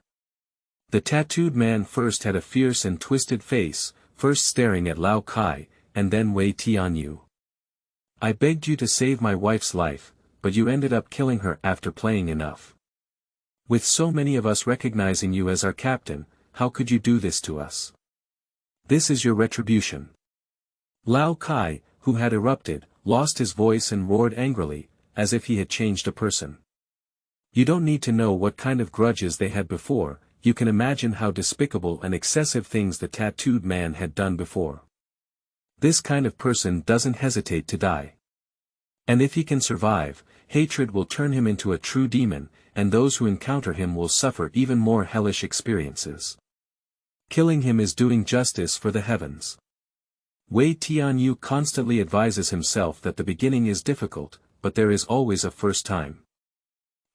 The tattooed man first had a fierce and twisted face, first staring at Lao Kai, and then Wei Tianyu. I begged you to save my wife's life, but you ended up killing her after playing enough. With so many of us recognizing you as our captain, how could you do this to us? This is your retribution. Lao Kai, who had erupted, lost his voice and roared angrily, as if he had changed a person. You don't need to know what kind of grudges they had before, you can imagine how despicable and excessive things the tattooed man had done before. This kind of person doesn't hesitate to die. And if he can survive, hatred will turn him into a true demon, and those who encounter him will suffer even more hellish experiences. Killing him is doing justice for the heavens. Wei Tianyu constantly advises himself that the beginning is difficult, but there is always a first time.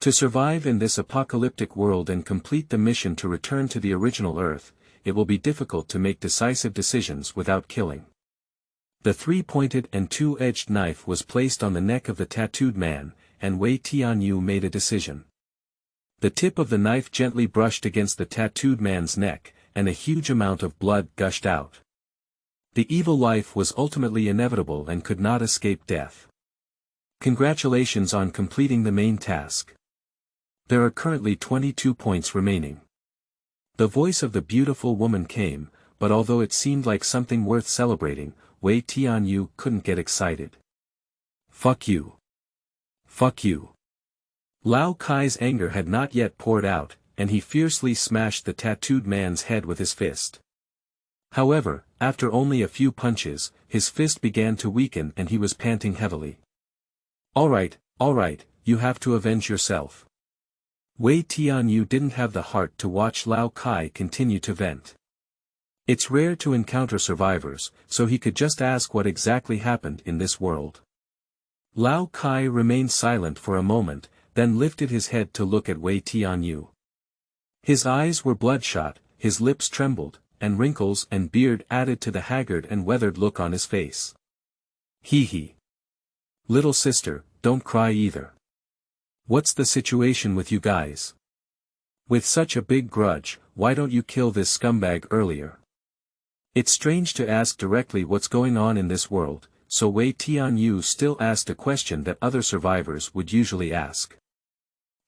To survive in this apocalyptic world and complete the mission to return to the original Earth, it will be difficult to make decisive decisions without killing. The three-pointed and two-edged knife was placed on the neck of the tattooed man, and Wei Tianyu made a decision. The tip of the knife gently brushed against the tattooed man's neck, and a huge amount of blood gushed out. The evil life was ultimately inevitable and could not escape death. Congratulations on completing the main task. There are currently 22 points remaining. The voice of the beautiful woman came, but although it seemed like something worth celebrating, Wei Tianyu couldn't get excited. Fuck you. Fuck you. Lao Kai's anger had not yet poured out, and he fiercely smashed the tattooed man's head with his fist. However, after only a few punches, his fist began to weaken and he was panting heavily. Alright, you have to avenge yourself. Wei Tianyu didn't have the heart to watch Lao Kai continue to vent. It's rare to encounter survivors, so he could just ask what exactly happened in this world. Lao Kai remained silent for a moment, then lifted his head to look at Wei Tianyu. His eyes were bloodshot, his lips trembled, and wrinkles and beard added to the haggard and weathered look on his face. Hee. Little sister, don't cry either. What's the situation with you guys? With such a big grudge, why don't you kill this scumbag earlier? It's strange to ask directly what's going on in this world, so Wei Tianyu still asked a question that other survivors would usually ask.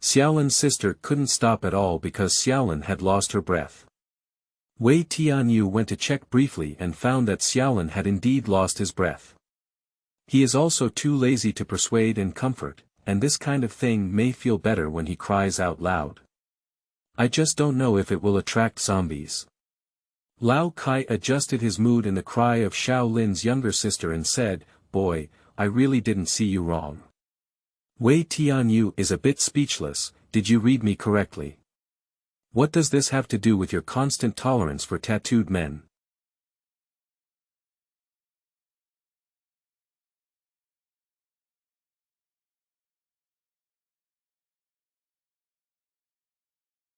Xiaolin's sister couldn't stop at all because Xiaolin had lost her breath. Wei Tianyu went to check briefly and found that Xiaolin had indeed lost his breath. He is also too lazy to persuade and comfort, and this kind of thing may feel better when he cries out loud. I just don't know if it will attract zombies. Lao Kai adjusted his mood in the cry of Xiao Lin's younger sister and said, Boy, I really didn't see you wrong. Wei Tianyu is a bit speechless, did you read me correctly? What does this have to do with your constant tolerance for tattooed men?